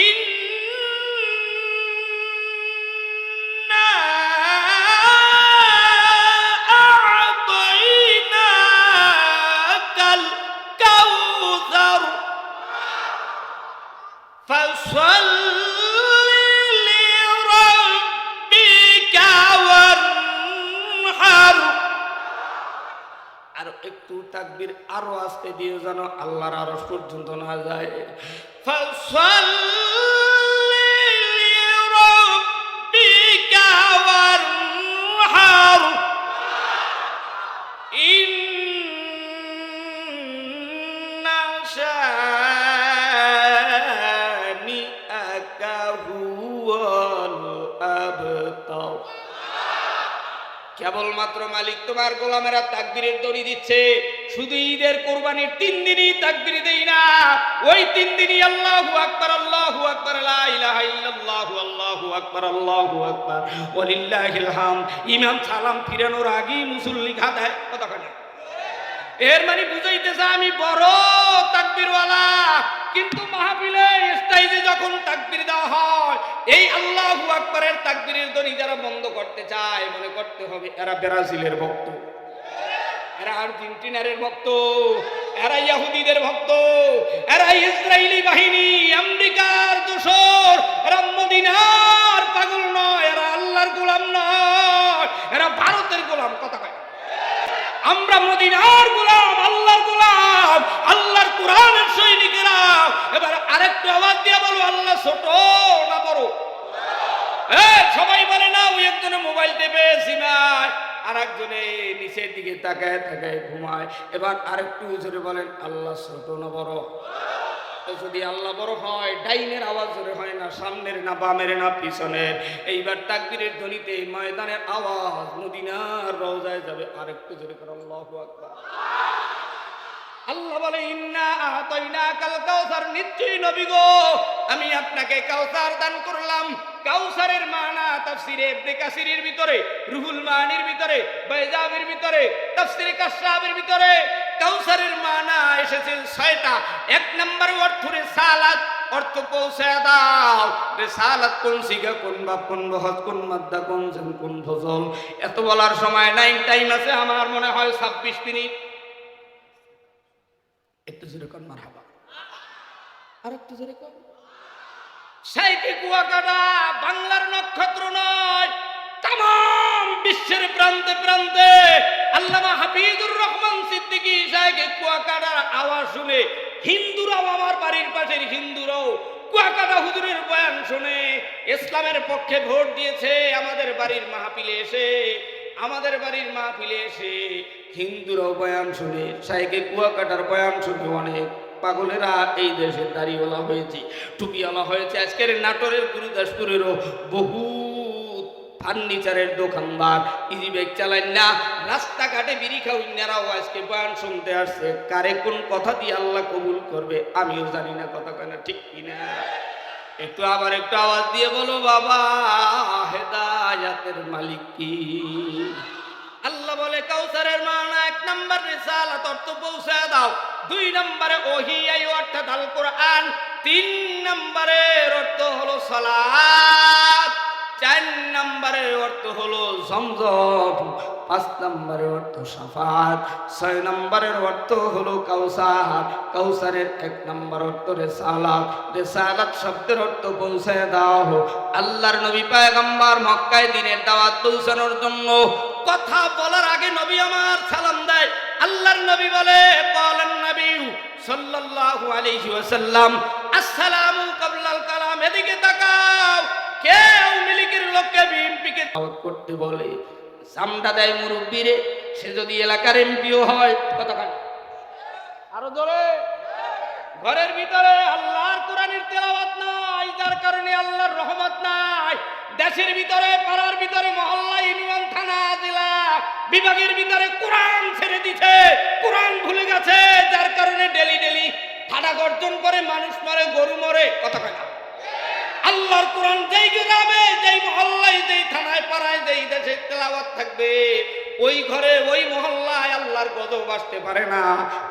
ইন্না আ'তাইনাকাল কাউসার ফাসাল্লি লিরাব্বিকা ওয়ানহার। আর একটু তাকবীর আরো আস্তে দিয়ে যেন আল্লাহর আরশ পর্যন্ত না যায়। ফাসাল্লি লিরাব্বিকা ওয়ানহার। ইন্না দাও। কেবলমাত্র মালিক তোমার গোলামেরা তাকবীরের দড়ি দিচ্ছে। শুধু ঈদের কোরবানির 3 দিনই তাকবীর দেই না, ওই 3 দিনই আল্লাহু আকবার, আল্লাহু আকবার, লা ইলাহা ইল্লাল্লাহু, আল্লাহু আকবার, আল্লাহু আকবার, ওয়ালিল্লাহিল হামদ। ইমাম সালাম ফিরানোর আগেই মুসল্লি খাদায় কথা কয় না। এর মানে বুঝাইতেছে আমি বড় তাকবীরওয়ালা, কিন্তু মাহফিলে স্টেজে যখন তাকবীর দেওয়া হয়, এই আল্লাহু আকবারের তাকবীরের ধ্বনি যারা বন্ধ করতে চায়, মনে করতে হবে এরা ব্রাজিলের ভক্ত, এরা আর্জেন্টিনার ভক্ত, এরা ইহুদিদের ভক্ত, এরা ইসরায়েলি বাহিনী, আমেরিকার দোসর, এরা মদিনার পাগল নয়, এরা আল্লাহর গোলাম নয়, এরা ভারতের গোলাম কথা কয়। আমরা মদিনার গোলাম, আল্লাহর গোলাম, আল্লাহর কোরআনের সৈনিকেরা। এবার আরেকটু আওয়াজ দিয়ে বলো, আল্লাহ ছোট না বড়? সবাই বলে না, ওই একজনে মোবাইল টেপে সিমায়, আর একজনে নিচের দিকে তাকায় তাকায় ঘুমায়। এবার আরেকটু জোরে বলেন, আল্লাহ ছোট না বড়? যদি আল্লাহ বড় হয়, ডাইনের আওয়াজ জোরে হয় না, সামনের না বামের না পিছনের। এইবার তাকবীরের ধ্বনিতে ময়দানের আওয়াজ মদিনার রওজায় যাবে। আরেকটু জোরে করে আল্লাহু আকবার। আল্লাহ বলে, ইন্না আতাইনাকাল কাউসার, নিশ্চয়ই নবী গো আমি আপনাকে কাউসার দান করলাম। কাউসারের মানা তাফসিরে ইবনে কাসিরের ভিতরে, রুহুল মানির ভিতরে, বাইজাবের ভিতরে, তাফসিরে কাশাফের ভিতরে কাউসারের মানা এসেছে 6টা। 1 নম্বর অর্থ রিসালাত, অর্থ পৌঁছে দাও। রিসালাত কোন সিগা, কোন বাপ, কোন বহজ, কোন মাদ্দা, কোন জাম, কোন ফজল, এত বলার সময় নাই। টাইম আছে আমার মনে হয় 26 মিনিট। একটু জোরে কোন মারহাবা, আর একটু জোরে কোন। শাইখে কুয়াকাটা বাংলার নক্ষত্র নয়, তাম বিশ্বের প্রান্তে প্রান্তে আল্লামা হাফিজুর রহমান সিদ্দিকী শাইখে কুয়াকাটার আওয়াজ শুনে হিন্দুরাও, আমার বাড়ির পাশের হিন্দুরাও কুয়াকাটা হুজুরের বয়ান শুনে ইসলামের পক্ষে ভোট দিয়েছে। আমাদের বাড়ির মাহফিলে এসে হিন্দুরাও বয়ান শুনে, শাইখে কুয়াকাটার বয়ান শুনে অনেক পাগলেরা এই দেশে দাড়িওয়ালা হয়েছে, টুপিওয়ালা হয়েছে। আজকের নাটোরের গুরুদাসপুরেরও বহু ফার্নিচারের দোকানদার, ইজি বাইক চালায় না, রাস্তাঘাটে বিড়ি খাওয়াইনারাও আজকে বয়ান শুনতে আসছে। কারে কোন কথা দিয়ে আল্লাহ কবুল করবে আমিও জানি না, কথা কয় না, ঠিক কিনা? একটু আবার একটু আওয়াজ দিয়ে বলো, বাবা হেদায়াতের মালিক কি? আল্লাহ বলে কাউসারের মানা 1 নম্বর রিসালাত, অর্থ পৌঁছে দাও। 2 নম্বরে ওহী, অর্থাৎ আল কোরআন। 3 নম্বরের অর্থ হলো সালাত। 4 নম্বরের অর্থ হলো জমজম। 5 নম্বরের অর্থ শাফাত। 6 নম্বরের অর্থ হলো কাউসার। কাউসারের 1 নম্বর অর্থ রিসালাত। রিসালাত শব্দের অর্থ পৌঁছে দাও। আল্লাহর নবী পয়গম্বর মক্কায় দ্বীনের দাওয়াত পৌঁছানোর জন্য কথা বলার আগে নবী আমার সালাম দেয়। আল্লাহর নবী বলে, বলেন নবী সাল্লাল্লাহু আলাইহি ওয়াসাল্লাম, আসসালামু কাবলাল কালাম। এদিকে তাকাও, কেউ মিলিকের লোককে বিএনপিকে দাওয়াত করতে বলে, সামটা দেয় মুরব্বীরে, সে যদি এলাকার এমপিও হয়, কথা কান আরো ধরে। ঘরের ভিতরে আল্লাহর কোরআনের তেলাওয়াত নাই, যার কারণে আল্লাহর রহমত নাই। দেশের ভিতরে, পাড়ার ভিতরে, মহল্লা, ইউনিয়ন, থানা, জেলা, বিভাগের ভিতরে কোরআন ছেড়ে দিছে, কোরআন ভুলে গেছে, যার কারণে ডেলি ডেলি ফাটা গর্জন করে মানুষ মরে, গরু মরে, কথা কয় না। আল্লাহর কোরআন যেই গ্রামে, যেই মহল্লায়, যেই থানায়, পাড়ায়, যেই দেশে তেলাওয়াত থাকবে, ওই ঘরে, ওই মহল্লায় আল্লাহর গজব আসতে পারে না।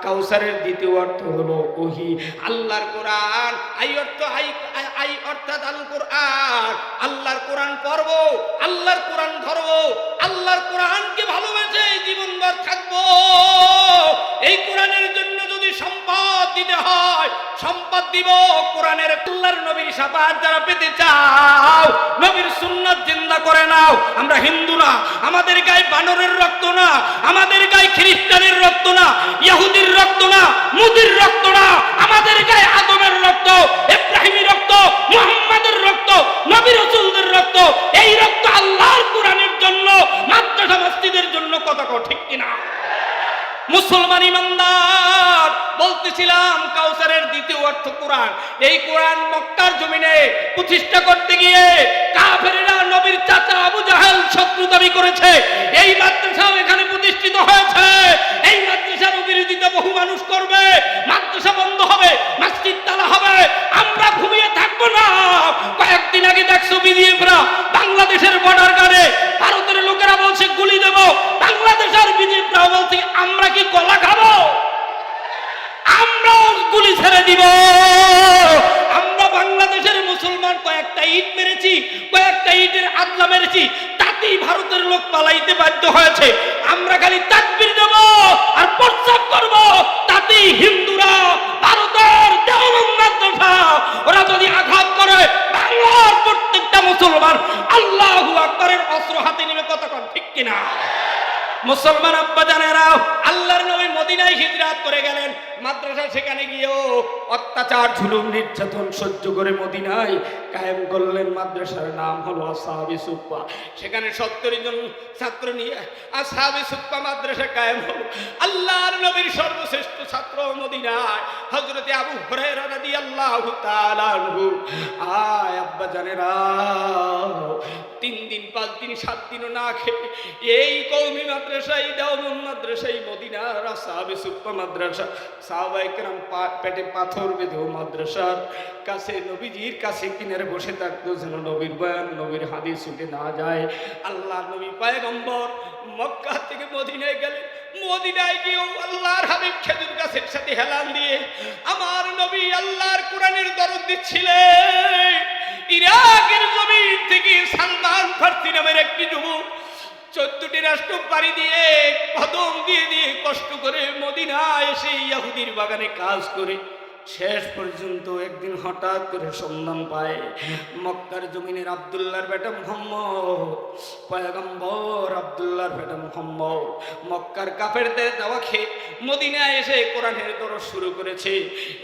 কাউসারের দ্বিতীয় অর্থ হলো ওহী, আল্লাহর কোরআন। আই অর্থাৎ আল কোরআন। আল্লাহর কোরআন পড়ব, আল্লাহর কোরআন ধরব, আল্লাহর কোরআনকে ভালোবেসে জীবনভর থাকবো। এই কোরআনের জন্য যদি সম্পদ দিতে হয়, সম্পদ দিব। কোরআনের আল্লাহর নবীর শাফাত যারা পেতে চাও, নবীর সুন্নাত জিন্দা করে নাও। আমরা হিন্দু না, আমাদের গায়ে বানরের রক্ত না, আমাদের গায়ে খ্রিস্টানের রক্ত না, ইহুদির রক্ত না, মুদির রক্ত না, আমাদের গায়ে আদমের রক্ত, ইব্রাহিমের রক্ত, মুহাম্মাদের রক্ত, নবী রাসূলদের রক্ত। এই রক্ত আল্লাহর কোরআনের জন্য, মাদ্রাসা মসজিদের জন্য, কথা কও ঠিক কিনা? মুসলমান ইমানদার বল বলতেছিলাম কাউসারের দ্বিতীয় অর্থ কোরআন। এই কোরআন মক্কার জমিনে প্রতিষ্ঠা করতে গিয়ে কাফেরেরা নবীর চাচা আবু জাহেল শত্রু দাবি করেছে। এই মাদ্রাসাও এখানে প্রতিষ্ঠিত হয়েছে। এই মাদ্রাসার বিরোধিতা বহু মানুষ করবে, মাদ্রাসা বন্ধ হবে, মসজিদ তালা হবে, আমরা ঘুমিয়ে থাকবো না। কয়েকদিন আগে দেখছো বিজিএফরা বাংলাদেশের বর্ডার গার্ডে ভারতের লোকেরা বলছে গুলি দেব, বাংলাদেশের বিজিএফরা বলছে আমরা কি গলা খাবো, আমরাও গুলি ছেড়ে দিব। আমরা বাংলাদেশের মুসলমান কয়েকটা ইট মেরেছি, কয়েকটা ইটের আদলা মেরেছি, তাতেই ভারতের লোক পালাইতে বাধ্য হয়েছে। আমরা খালি তাকবীর দেব আর প্রস্তাব করব, তাতেই হিন্দুরা ভারতের দেওবন্দ মাদ্রাসা ওরা যদি আঘাত করে বাংলার প্রত্যেকটা মুসলমান আল্লাহু আকবারের অস্ত্র হাতে নিবে। কথা কন ঠিক কিনা? মুসলমান আব্বা জানেরা, আল্লাহর নবী মদিনায় হিজরত করে গেলেন। মাদ্রাসা সেখানে গিয়েও অত্যাচার জুলুম নির্যাতন সহ্য করে মদিনায় কায়েম করলেন। মাদ্রাসার নাম হলো আসহাবে সুফফা। সেখানে 70 জন ছাত্র নিয়ে আসহাবে সুফফা মাদ্রাসা কায়েম হলো। আল্লাহর নবীর সর্বশ্রেষ্ঠ ছাত্র মদিনায় হযরতে আবু হুরায়রা রাদিয়াল্লাহু তাআলা আনহু। আয় আব্বা জানেরা, 3 দিন 5 দিন 7 দিনও না খেয়ে এই কওমি মাদ্রাসায় দেওবন্দ মাদ্রাসায় মদিনার আসহাবে সুফফা মাদ্রাসা সাহাবায়ে কেরাম পেটে পাথর বেঁধেও মাদ্রাসার কাছে নবীজির কাছে কিনারে বসে থাকতো যেন নবীর বয়ান নবীর হাদিস ছুটে না যায়। আল্লাহর নবী পয়গম্বর মক্কা থেকে মদিনায় গেলেন। মদিনায় গিয়েও আল্লাহর হাবিব খেজুর গাছের সাথে হেলান দিয়ে আমার নবী আল্লাহর কোরআনের দরদ দিচ্ছিলেন। ইরাকের জমিন থেকে সালমান ফার্সি নামের একটি যুবক 14টি রাষ্ট্র পাড়ি দিয়ে কদম দিয়ে দিয়ে কষ্ট করে মদিনায় এসে ইহুদির বাগানে কাজ করে শেষ পর্যন্ত একদিন হঠাৎ করে সন্ধান পায় মক্কার জমিনের আব্দুল্লাহর বেটা মুহাম্মদ, পয়গম্বর আব্দুল্লাহর বেটা মুহাম্মদ মক্কার কাফেরদের দাওয়া খেয়ে মদিনায় এসে কোরআনের দরস শুরু করেছে।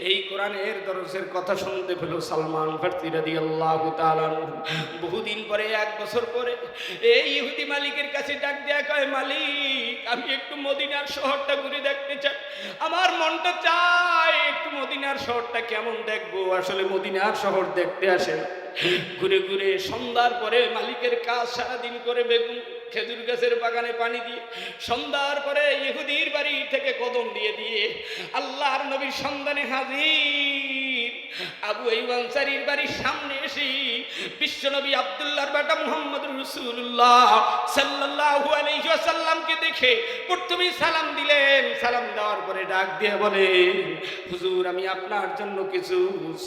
এই কোরআনের দরসের কথা শুনতে পেল সালমান ফার্সি রাদিয়াল্লাহু তাআলা। বহুদিন পরে 1 বছর পরে এই ইহুদি মালিকের কাছে ডাক দেয়া কয়, মালিক আমি একটু মদিনার শহরটা ঘুরে দেখতে চাই, আমার মনটা চায় একটু মদিনার শহরটা কেমন দেখবো। আসলে মদিনার শহর দেখতে আসেন, ঘুরে ঘুরে সন্ধ্যার পরে মালিকের কাজ সারাদিন করে বেগুন খেজুর গাছের বাগানে পানি দিয়ে সন্ধ্যার পরে ইহুদির বাড়ি থেকে কদম দিয়ে দিয়ে আল্লাহর নবীর সন্ধানে হাজির আবু আইয়ুব আনসারীর বাড়ির সামনে এসে বিশ্বনবী আব্দুল্লাহর বেটা মুহাম্মদুর রাসূলুল্লাহ সাল্লাল্লাহু আলাইহি ওয়াসাল্লামকে দেখে প্রথমেই সালাম দিলেন। সালাম দেওয়ার পরে ডাক দিয়ে বলে, হুজুর আমি আপনার জন্য কিছু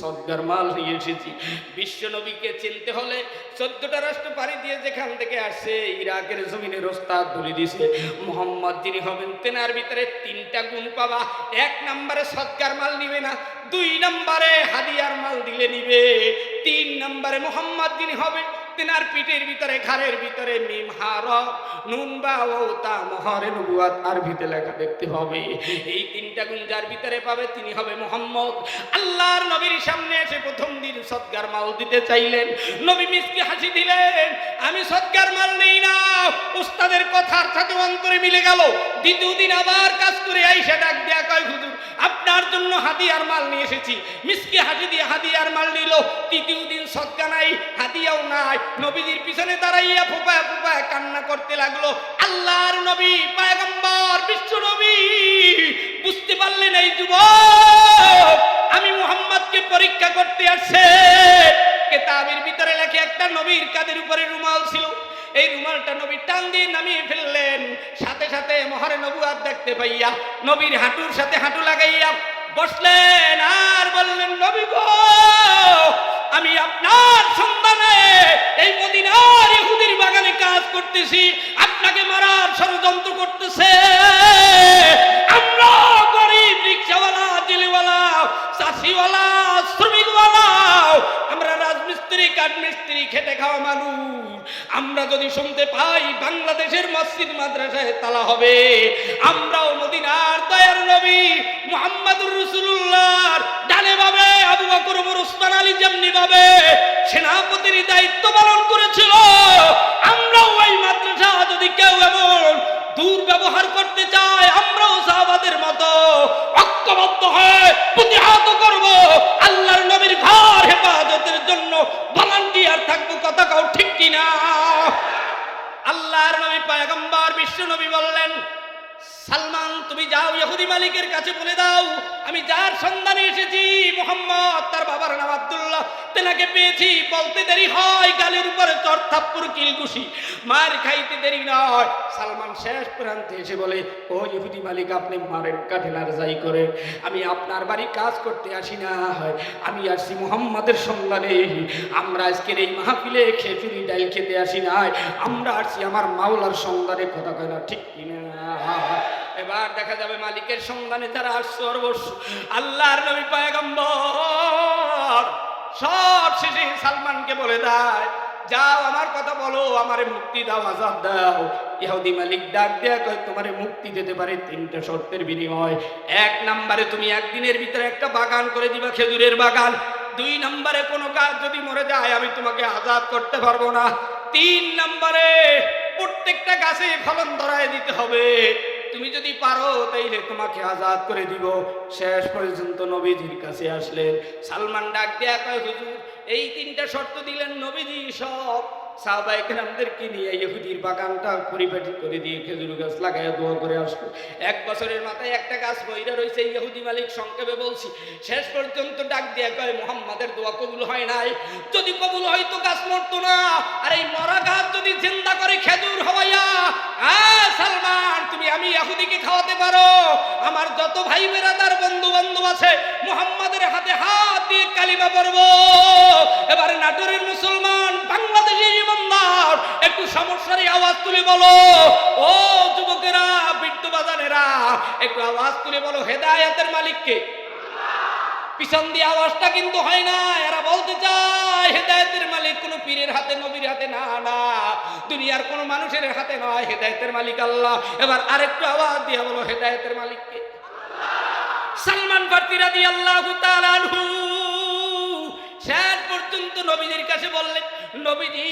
সদকার মাল নিয়ে এসেছি। বিশ্বনবীকে চিনতে হলে 14টা রাষ্ট্র পাড়ি দিয়ে যেখান থেকে আসছে ইরাকের জমিনের ওস্তাদ বলে দিয়েছে, মুহাম্মদ যিনি হবেন তেনার ভিতরে 3টা গুণ পাবা। 1 নম্বরে সদকার মাল নিবে না, 2 নম্বরে হাদিয়ার মাল দিলে নিবে, 3 নম্বরে মুহাম্মদ যিনি হবেন তেনার পিঠের ভিতরে ঘাড়ের ভিতরে মিম হা র নুন বা ও তা মোহরে নবুয়াত আরবিতে লেখা দেখতে হবে। এই 3টা গুণ যার ভিতরে পাবে তিনি হবে মুহাম্মদ। আল্লাহর নবীর সামনে এসে প্রথম দিন সদকার মাল দিতে চাইলেন, নবী মিষ্টি হাসি দিলেন, আমি সদকার মাল নেই না। উস্তাদের কথার সাথে অন্তরে মিলে গেল। দ্বিতীয় দিন আবার কাজ করে আইসা ডাক দেয়া কয়, হুজুর আপনার জন্য হাদিয়ার মাল নিয়ে এসেছি। মিষ্টি হাসি দিয়ে হাদিয়ার মাল নিল। তৃতীয় দিন সদকা নাই, হাদিয়াও নাই। নবীজির পিছনে দাঁড়াইয়া ফোপায়া ফোপায়া কান্না করতে লাগলো। আল্লাহর নবী পয়গম্বর বিশ্ব নবী বুঝতে পারলেন এই যুবক আমি মুহাম্মদকে পরীক্ষা করতে আসছে। কিতাবের ভিতরে লেখে একটা নবীর কাঁধের উপরে রুমাল ছিল, এই রুমালটা নবী টান দিয়ে নামিয়ে ফেললেন। সাথে সাথে মোহরে নবুয়াত দেখতে পাইয়া নবীর হাঁটুর সাথে হাঁটু লাগাইয়া বসলেন আর বললেন, নবী গো আমি আপনার সন্ধানে এই মদিনার ইহুদির বাগানে কাজ করতেছি, আপনাকে মারার ষড়যন্ত্র করতেছে। আমরা গরিব রিকশাওয়ালা, জেলেওয়ালা, চাষিওয়ালা, শ্রমিকওয়ালা, আমরা রাজমিস্ত্রি, কাঠমিস্ত্রি, খেটে খাওয়া মানুষ। আমরা যদি শুনতে পাই বাংলাদেশের মসজিদ মাদ্রাসায় তালা হবে, আমরাও মদিনার দয়ার নবী মুহাম্মদুর রাসূলুল্লাহর ডানে ভাবে আবু বকর, ওমর, ওসমান, আলী যেমনি ভাবে সেনাপতির দায়িত্ব পালন করেছিল, আমরাও ওই মাদ্রাসা যদি কেউ এমন দুর্ব্যবহার করতে চায় আমরাও সাহাবাদের মতো ঐক্যবদ্ধ হয়ে প্রতিহত করব, আল্লাহর নবীর ঘর হেফাজতের জন্য ভলান্টিয়ার থাকবো। কথা কও ঠিক কিনা? আল্লাহর নবী পয়গম্বর বিশ্ব নবী বললেন, সালমান তুমি যাও ইহুদি মালিকের কাছে বলে দাও আমি যার সন্ধানে এসেছি মুহাম্মদ, তার বাবার নাম আব্দুল্লাহ, তেনাকে পেয়েছি। বলতে দেরি হয় গালের উপরে চড় থাপ্পড় কিলঘুষি, মার খাইতে দেরি নয়। সালমান শেষ প্রান্তে এসে বলে, ও ইহুদি মালিক আপনি মারেন কাঠেন আর যাই করে, আমি আপনার বাড়ি কাজ করতে আসি না, আমি আসছি মুহাম্মাদের সন্ধানে। আমরা আজকের এই মাহফিলে খেজুরি ডাল খেতে আসি নাই, আমরা আসছি আমার মাওলার সন্ধানে। কথা কয় না ঠিক কিনা? এবার দেখা যাবে মালিকের সন্ধানে তারা আসছে অবশ্য। আল্লাহর নবী পয়গম্বর সব শেষে সালমানকে বলে দেয়, যাও আমার কথা বলো, আমারে মুক্তি দাও, আজাদ দাও। ইহুদি মালিক ডাক দেয়া কয়, তোমারে মুক্তি দিতে পারে তিনটা শর্তের বিনিময়। এক নম্বরে তুমি একদিনের ভিতরে একটা বাগান করে দিবা, খেজুরের বাগান। দুই নম্বরে কোনো গাছ যদি মরে যায় আমি তোমাকে আজাদ করতে পারবো না। তিন নম্বরে প্রত্যেকটা গাছে ফলন ধরায় দিতে হবে। তুমি যদি পারো তাইলে তোমাকে আজাদ করে দিব। শেষ পর্যন্ত নবীজির কাছে আসলেন। সালমান ডাক দেয়া কয়, হুজুর এই তিনটা শর্ত দিলেন নবীজি, সব সাহাবায়ে কেরামদেরকে নিয়ে ইহুদির বাগানটা পরিপাটি করে দিয়ে খেজুর গাছ লাগাইয়া দোয়া করে আসলো। এক বছরের মাথায় একটা গাছ বইরা রয়েছে। ইহুদি মালিক সংক্ষেপে বলছি, শেষ পর্যন্ত ডাক দিয়া কয়, মুহাম্মাদের দোয়া কবুল হয় নাই, যদি কবুল হয়তো গাছ মরতো না। আর এই মরা গাছ যদি জিন্দা করে খেজুর হওয়াইয়া সালমান তুমি আমি ইহুদিকে খাওয়াতে পারো, আমার যত ভাই বেরাদার বন্ধু বান্ধব আছে মুহাম্মাদের হাতে হাত দিয়ে কালিমা পড়বো। এবারে নাটোরের মুসলমান, বাংলাদেশের ইমানদার একটু সমস্যার আওয়াজ তুলে বলো, ও যুবকেরা বৃদ্ধ বাজানেরা একটু আওয়াজ তুলে বলো, হেদায়েতের মালিককে। পিছন দিয়ে আওয়াজটা কিন্তু হয় না। এরা বলতে চায় হেদায়েতের মালিক কোনো পীরের হাতে, নবীর হাতে না, না দুনিয়ার কোনো মানুষের হাতে নয়, হেদায়েতের মালিক আল্লাহ। এবার আরেকটু আওয়াজ দিয়ে বলো, হেদায়েতের মালিককে। সালমান ফারসি রাদিয়াল্লাহু তাআলা আনহু শেষ পর্যন্ত নবীজির কাছে বললেন, নবীজি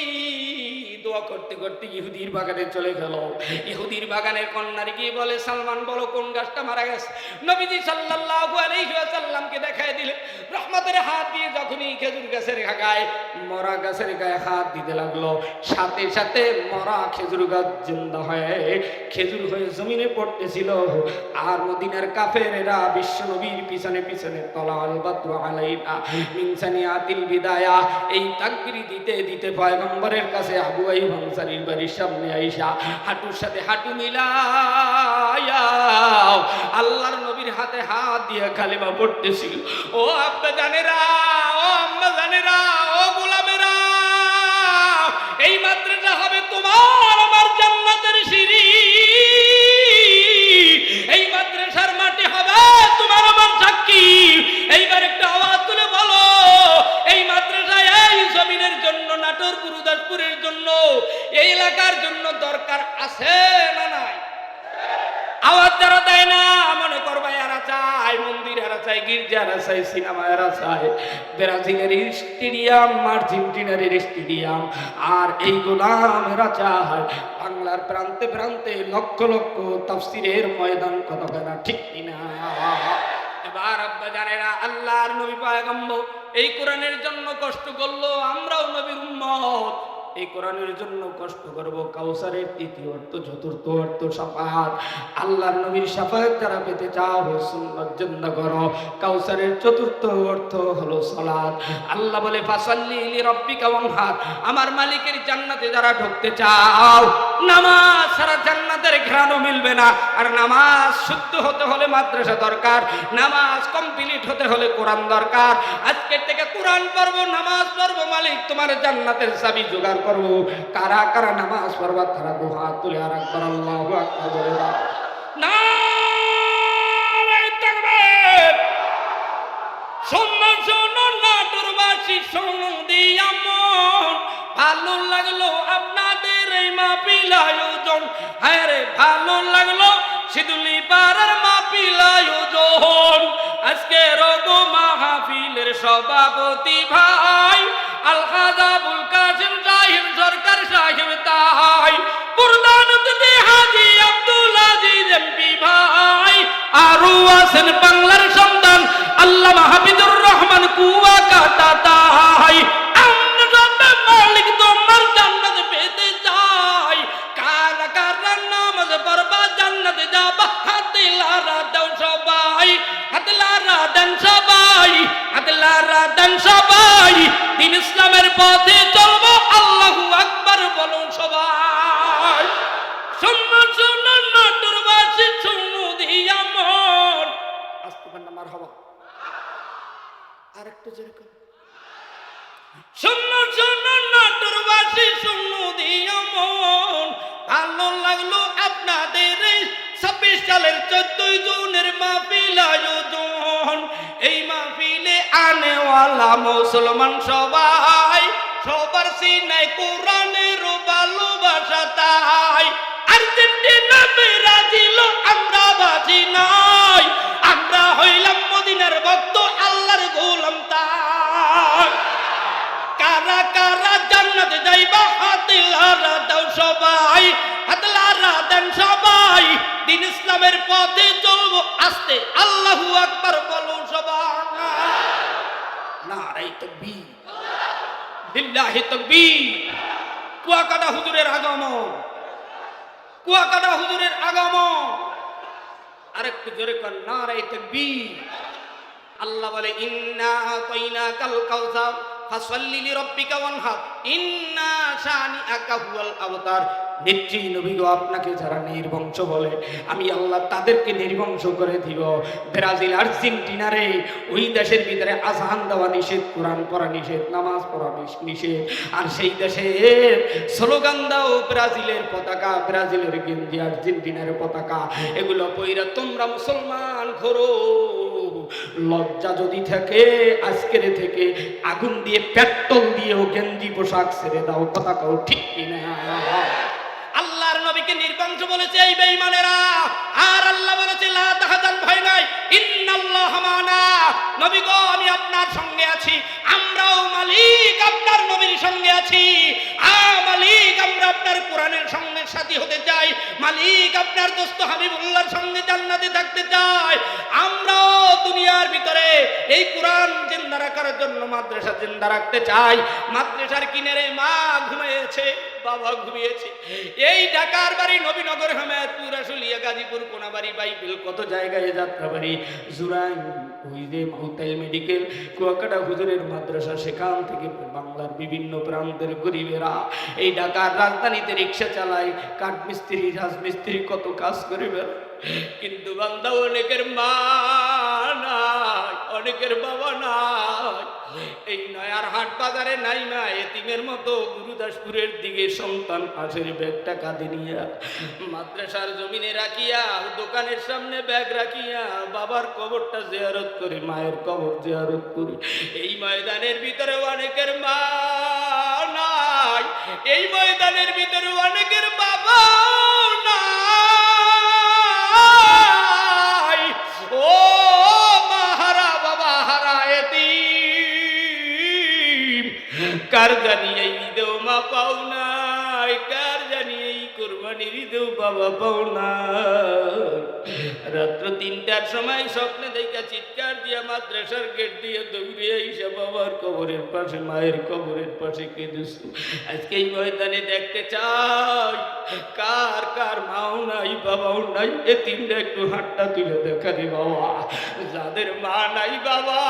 দোয়া করতে করতে ইহুদির বাগানে চলে গেল। ইহুদির বাগানের কন্যার গিয়ে বলে, সালমান বলো কোন গাছটা মারা গেছে। নবীজি সাল্লাল্লাহু আলাইহি ওয়াসাল্লামকে দেখায় দিলেন। রহমতের হাত দিয়ে যখনই খেজুর গাছের গায়ে, মরা গাছের গায়ে হাত দিতে লাগলো, সাথে সাথে মরা খেজুর গাছ জিন্দা হয়ে খেজুর হয়ে জমিনে পড়তেছিল। আর মদিনার কাফেরেরা বিশ্ব নবীর পিছনে পিছনে তলাল বাদরু আলাইনা মিন সানিয়াতিল বিদায়া এই তাকবীর দিতে দিতে পয়গম্বরের কাছে আবু আইয়ুব আনসারীর বাড়ির সামনে আইসা হাঁটুর সাথে হাঁটু মিলায়া আল্লাহর নবীর হাতে হাত দিয়ে কালেমা পড়তেছিল। ও আব্বা জানেরা, ও আম্মা জানেরা, ও গোলামেরা, এই মাদ্রাসা হবে তোমার আমার জান্নাতের সিঁড়ি, এই মাদ্রাসার মাটি হবে তোমার আমার সাক্ষী। এইবার একটা আওয়াজ তুলে বলো, এই মাদ্রাসায় এই জমিনের জন্য, নাটোর গুরুদাসপুরের জন্য, এই এলাকার জন্য দরকার আছে না নাই? আওয়াজ যারা দেয় না মনে করবা এরা চায় মন্দির, এরা চায় গির্জা, এরা চায় সিনেমা, এরা চায় ব্রাজিলের স্টেডিয়াম, আর্জেন্টিনার স্টেডিয়াম, আর এই গোলাম এরা চায় বাংলার প্রান্তে প্রান্তে লক্ষ লক্ষ তাফসীরের ময়দান। কথা বলে না ঠিক কিনা? এবার আব্বা জানেরা, আল্লাহর নবী পয়গম্বর এই কোরআনের জন্য কষ্ট করলো, আমরাও নবীর উম্মত এই কোরআনের জন্য কষ্ট করব। কাউসারের তৃতীয় অর্থ, চতুর্থ অর্থ শাফাআত। আল্লাহর নবীর শাফাআত যারা পেতে চাও সুন্নাত জিন্দা করো। কাউসারের চতুর্থ অর্থ হলো সালাত। আল্লাহ বলে ফাসাল্লি লিরাব্বিকা ওয়ানহার, আমার মালিকের জান্নাতে যারা ঢুকতে চাও নামাজ ছাড়া জান্নাতের ঘ্রাণও মিলবে না। আর নামাজ শুদ্ধ হতে হলে মাদ্রাসা দরকার, নামাজ কমপ্লিট হতে হলে কোরআন দরকার। আজকের থেকে কোরআন পড়বো, নামাজ পড়বো, মালিক তোমার জান্নাতের চাবি জোগাড় করবো। কারা কারা নামাজ পড়বা তারা দু হাত তুলে আর একবার আল্লাহু আকবার বলে দাও। নারে তাকবীর! সম্মান শোনো নাটোরবাসী, শোনো দিয়া মন, ভালো লাগলো আপনাদের এই মাহফিল আয়োজন। হ্যাঁ রে ভালো লাগলো সিদুলি পাড়ার মাহফিল আয়োজন। আজকে রগো মাহফিলের সভাপতি ভাই আলহাজ আবুল কাসিম সাহেব সরকার সাহেব, তাই প্রধান অতিথি হাজী আব্দুল আজিজ এমপি ভাই, আরো আছেন বাংলার সন্তান আল্লামা হাফিজুর রহমান কুয়া কাটা তাই আমরা মালিক তোমার জান্নাত পেতে চাই কারা কারা নামাজ পড়বা জান্নাতে যাবা হাতে লারা দাও সবাই হাতে লারা দেন সবাই হাতে লারা দেন সবাই দিন ইসলামের পথে চলবো আল্লাহু আকবার বলুন সবাই সম্মান সম্মান নাটুরবাসী সুমুদিয়া মন আস্তে মারহাবা আরেকটু যেরকম সম্মান সম্মান নাটুরবাসী সুমুদিয়া মন ভালো লাগলো আপনাদের 26 সালের 14 জুনের মাহফিল আয়োজন এই মাহফিলে আনেওয়ালা মুসলমান সবাই সবার সিনায় কোরআনের ভালোবাসা তাই আর্জেন্টিনা ব্রাজিল আমরা বাজি নাই আমরা হইলাম মদিনার ভক্ত আল্লাহর গোলাম তাই কারা কারা জান্নাতে যাইবা হাতে লারা দাও সবাই হাতে লারা দেন সবাই দিন ইসলামের পথে চলবো আস্তে আল্লাহু আকবার বলো সবাই নারে তাকবীর লিল্লাহি তাকবীর কুয়াকাটা হুজুরের আগমন কুয়াকাটা হুজুরের আগমন আরেকটু জোরে কর নারে তাকবীর আল্লাহ বলে ইন্না আতাইনাকাল কাউসার ফাসাল্লি লিরাব্বিকা ওয়ানহার ইন্না শানিআকা হুয়াল আবতার নিশ্চয়ই নবী গো আপনাকে যারা নির্বংশ বলে আমি আল্লাহ তাদেরকে নির্বংশ করে দিব ব্রাজিল আর্জেন্টিনারে ওই দেশের ভিতরে আযান দেওয়া নিষেধ কোরআন পড়া নিষেধ নামাজ পড়া নিষেধ আর সেই দেশের স্লোগান দাও ব্রাজিলের পতাকা ব্রাজিলের গেঞ্জি আর্জেন্টিনার পতাকা এগুলো পইরা তোমরা মুসলমান ঘোরো লজ্জা যদি থাকে আজকের থেকে আগুন দিয়ে পেট্রোল দিয়েও গেঞ্জি পোশাক ছেড়ে দাও কথা কও ঠিক কিনা আল্লাহর নবীকে নির্বংশ বলেছে এই বেঈমানেরা আর আল্লাহ বলেছে লা তাহজান ভয় নাই ইন্নাল্লাহা মানা নবী গো আমি আপনার সঙ্গে আছি আমরাও মালিক আপনার নবীর সঙ্গে আছি মালিক আমরা আপনার কোরআনের সঙ্গে সাথী হতে চাই মালিক আপনার দোস্ত হাবিবুল্লাহর সঙ্গে জান্নাতে থাকতে চাই আমরাও দুনিয়ার ভিতরে এই কোরআন জিন্দা রাখার জন্য মাদ্রাসা জিন্দা রাখতে চাই মাদ্রাসার কিনারে মা ঘুমিয়েছে বাবা ঘুমিয়েছে এই ঢাকার বাড়ি নবীনগর হেমায়েতপুর আশুলিয়া গাজীপুর কোনাবাড়ি বাইবেল কত জায়গায় যাত্রাবাড়ি জুরাইন ওই যে মাহুতাইল মেডিকেল কুয়াকাটা হুজুরের মাদ্রাসা সেখান থেকে বাংলার বিভিন্ন প্রান্তের গরিবেরা এই ঢাকার রাজধানীতে রিক্সা চালায় কাঠমিস্ত্রি রাজমিস্ত্রি কত কাজ করে বেড়ায় কিন্তু বান্দা অনেকের মা নাই অনেকের বাবা নাই এই নয়ার হাট বাজারে নাই না এতিমের মতো গুরুদাসপুরের দিকে সন্তান পাশের ব্যাগটা কাঁধে নিয়া মাদ্রাসার জমিনে রাখিয়া দোকানের সামনে ব্যাগ রাখিয়া বাবার কবরটা জিয়ারত করে মায়ের কবর জিয়ারত করে এই ময়দানের ভিতরে অনেকের মা নাই এই ময়দানের ভিতরে অনেকের বাবা নাই ও মাহারা বাবা হারা এতিম কার জানি এই ঈদেও মা পাও নাই কার জানি এই কোরবানির ঈদেও বাবা পাও নাই রাত্র 3টার সময় স্বপ্নে দেখা চিৎকার দিয়া মাদ্রাসার গেট দিয়ে দৌড়ে আইসা বাবার কবরের পাশে মায়ের কবরের পাশে কেঁদেছো আজকে এই ময়দানে দেখতে চাই কার কার মাও নাই বাবাও নাই এতিমরা একটু হাতটা তুলে দেখা রে বাবা যাদের মা নাই বাবা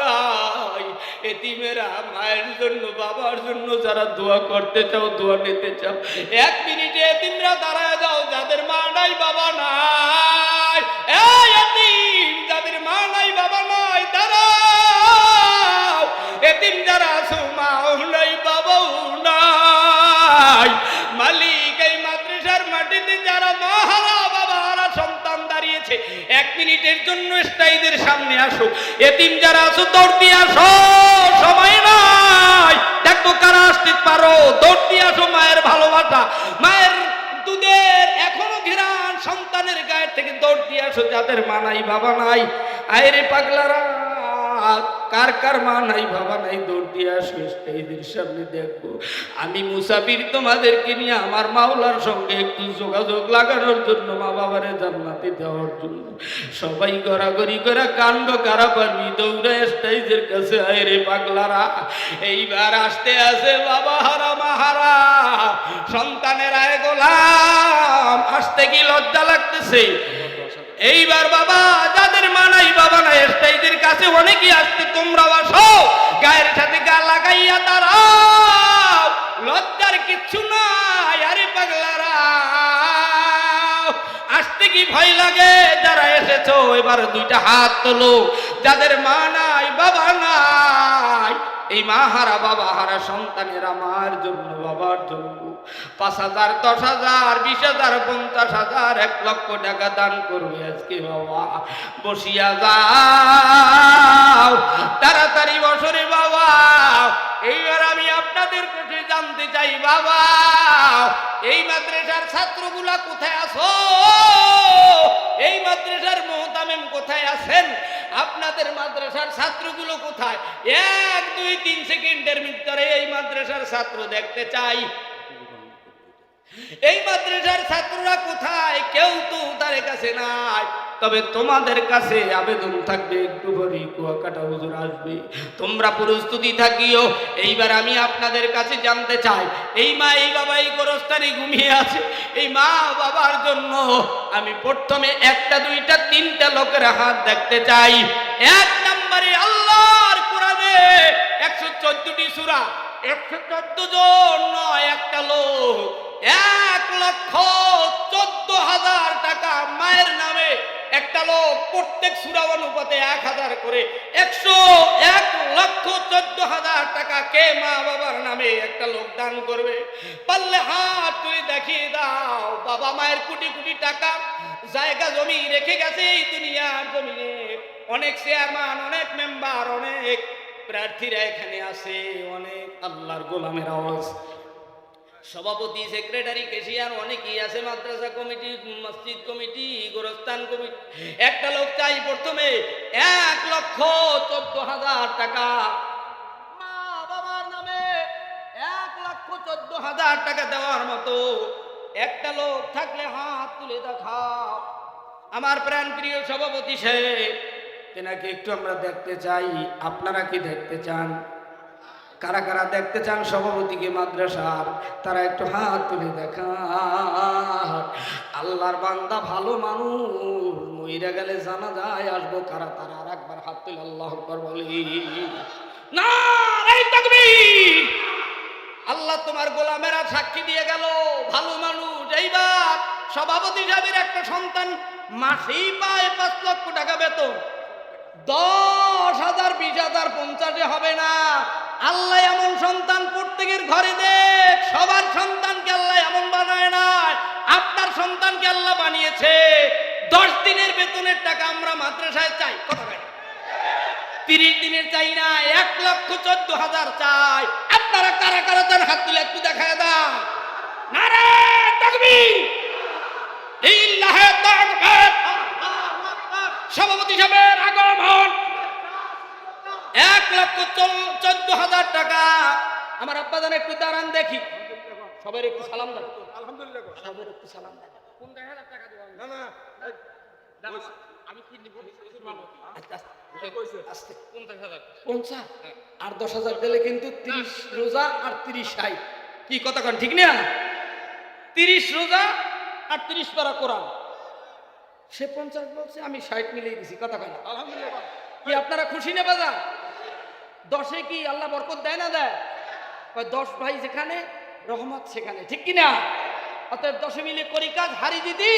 নাই এতিমেরা মায়ের জন্য বাবার জন্য যারা দোয়া করতে চাও দোয়া নিতে চাও 1 মিনিটে এতিমরা দাঁড়ায় যাও যাদের মা নাই বাবা নাই এই এতিম যাদের মা নাই বাবা নাই দাঁড়াও এতিম যারা আছো মাও নাই বাবাও নাই মালিক এই মাদ্রাসার মাটিতে যারা মাহারা বাবারা সন্তান দাঁড়িয়েছে 1 মিনিটের জন্য স্টাইদের সামনে আসো এতিম যারা আছো দৌড় দিয়ে আসো সময় নাই দেখো কারা আসতে পারো দৌড় দিয়ে আসো মায়ের ভালোবাসা মায়ের দুধের এখনো ঘিরান সন্তানের গায়ের থেকে দৌড় দিয়ে আসো যাদের মা নাই বাবা নাই আয়রে পাগলারা কার কার মা নাই বাবা নাই দৌড় দিয়ে আসো স্টেজের সামনে দেখবো। আমি মুসাফির তোমাদেরকে নিয়ে আমার মাওলার সঙ্গে একটু যোগাযোগ লাগানোর জন্য, মা বাবারে জান্নাতে দেওয়ার জন্য। সবাই গড়াগড়ি করে কাণ্ড কারা পারবি দৌড়ে স্টেজের কাছে আয় রে পাগলারা। এইবার আসতে আসে বাবা হারা মাহারা সন্তানের আয় গোলাম, আসতে কি লজ্জা লাগতেছে। এইবার বাবা যাদের মা নাই বাবা নাই স্টেজের কাছে অনেকেই আসতে, তোমরাও আসো, গায়ের সাথে গা লাগাইয়া দাঁড়াও, লজ্জার কিচ্ছু নাই। আরে পাগলারা আসতে কি ভয় লাগে? যারা এসেছো এবার দুইটা হাত তোলো, যাদের মা নাই বাবা নাই, এই মা হারা বাবা হারা সন্তানেরা মার জন্য বাবার জন্য 5,000, 10,000, 20,000, 50,000, 1 লক্ষ টাকা দান করবে আজকে বাবা। বসিয়া যাও তাড়াতাড়ি বছরে বাবা। এইবার আমি আপনাদের কাছে জানতে চাই বাবা, এই মাদ্রাসার ছাত্রগুলা কোথায় আছো? এই মাদ্রাসার মুহতামিম কোথায় আছেন? আপনাদের মাদ্রাসার ছাত্রগুলো কোথায়? 1, 2, 3 সেকেন্ডের ভিতরে এই মাদ্রাসার ছাত্র দেখতে চাই। এই মাদ্রাসার ছাত্ররা কোথায়? কেউ তো তার কাছে নাই। তবে তোমাদের কাছে আবেদন থাকবে, একটু পরে কুয়াকাটা হুজুর আসবে, তোমরা প্রস্তুতি থাকিও। এইবার আমি আপনাদের কাছে জানতে চাই, এই মা এই বাবা এই গোরস্থানে ঘুমিয়ে আছে, এই মা বাবার জন্য আমি প্রথমে 1টা 2টা 3টা লোকের হাত দেখতে চাই। 1 নম্বরে আল্লাহর কোরআনে 114টি সূরা, 114 জন নয়, একটা লোক 1,14,000 টাকা মায়ের নামে, একটা লোক প্রত্যেক সূরা অনুপাতে 1,000 করে 1,14,000 টাকা কে মা বাবার নামে একটা লোক দান করবে? পারলে হাত তুলে দেখিয়ে দাও। বাবা মায়ের কোটি কোটি টাকা জায়গা জমি রেখে গেছে এই দুনিয়ার জমিনে, অনেক চেয়ারম্যান, অনেক মেম্বার, অনেক প্রার্থীরা এখানে আছে, অনেক আল্লাহর গোলামের আওয়াজ, সভাপতি, সেক্রেটারি, ক্যাশিয়ার অনেকেই আছে, মাদ্রাসা কমিটি, মসজিদ কমিটি, গোরস্থান কমিটি। একটা লোক চাই প্রথমে 1,14,000 টাকা মা বাবার নামে, 1,14,000 টাকা দেওয়ার মতো একটা লোক থাকলে হাত তুলে দেখাও। আমার প্রাণ প্রিয় সভাপতি সাহেব, তেনাকে একটু আমরা দেখতে চাই। আপনারা কি দেখতে চান? কারা কারা দেখতে চান সভাপতিকে মাদ্রাসার? তারা একটু হাত তুলে দেখা। আল্লাহর বান্দা ভালো মানুষ, মইরা গেলে জানা যায় আসবো কারা, তারা আর একবার হাত তুলে আল্লাহু আকবার বলি। নারে তাকবীর! আল্লাহ তোমার গোলামেরা সাক্ষী দিয়ে গেল ভালো মানুষ। এইবার সভাপতি সাহেবের একটা সন্তান মাসেই পায় 5 লক্ষ টাকা বেতন। 10,000, 20,000, 50 হবে না। আল্লাহ এমন সন্তান প্রত্যেকের ঘরে দেখ। সবার সন্তানকে আল্লাহ এমন বানায় না, আপনার সন্তানকে আল্লাহ বানিয়েছে। 10 দিনের বেতনের টাকা আমরা মাদ্রাসায় চাই, কথা বলেন। 30 দিনের চাই না, 1,14,000 চাই। আপনারা কারা কারা চান হাত তুলে একটু দেখায় দাও। নারে তাকবীর! লিল্লাহি তাকবীর! সভাপতি সাহেবের আগমন। 1,14,000 টাকা। আমার আব্বা জান একটু দাঁড়ান দেখি, সবাই একটু সালাম দেন। আলহামদুলিল্লাহ, সবাই একটু সালাম দেন। 50,000 টাকা দেব না, না আমি কি নিব? আস্তে 50,000, 50 আর 10,000 দিলে কিন্তু 30 রোজা আর 30 সাই। কি কথা কন, ঠিক না? 30 রোজা আর 30 পারা কোরআন। সে 50 বলছে, আমি 60 মিলিয়ে দিছি, কথা কন। আলহামদুলিল্লাহ। কি আপনারা খুশি না বাজার? 10-এ কি আল্লাহ বরকত দেয় না দেয়? 10 ভাই যেখানে রহমত সেখানে, ঠিক কিনা? অতএব 10 মিলে করি কাজ, হারি দিদি।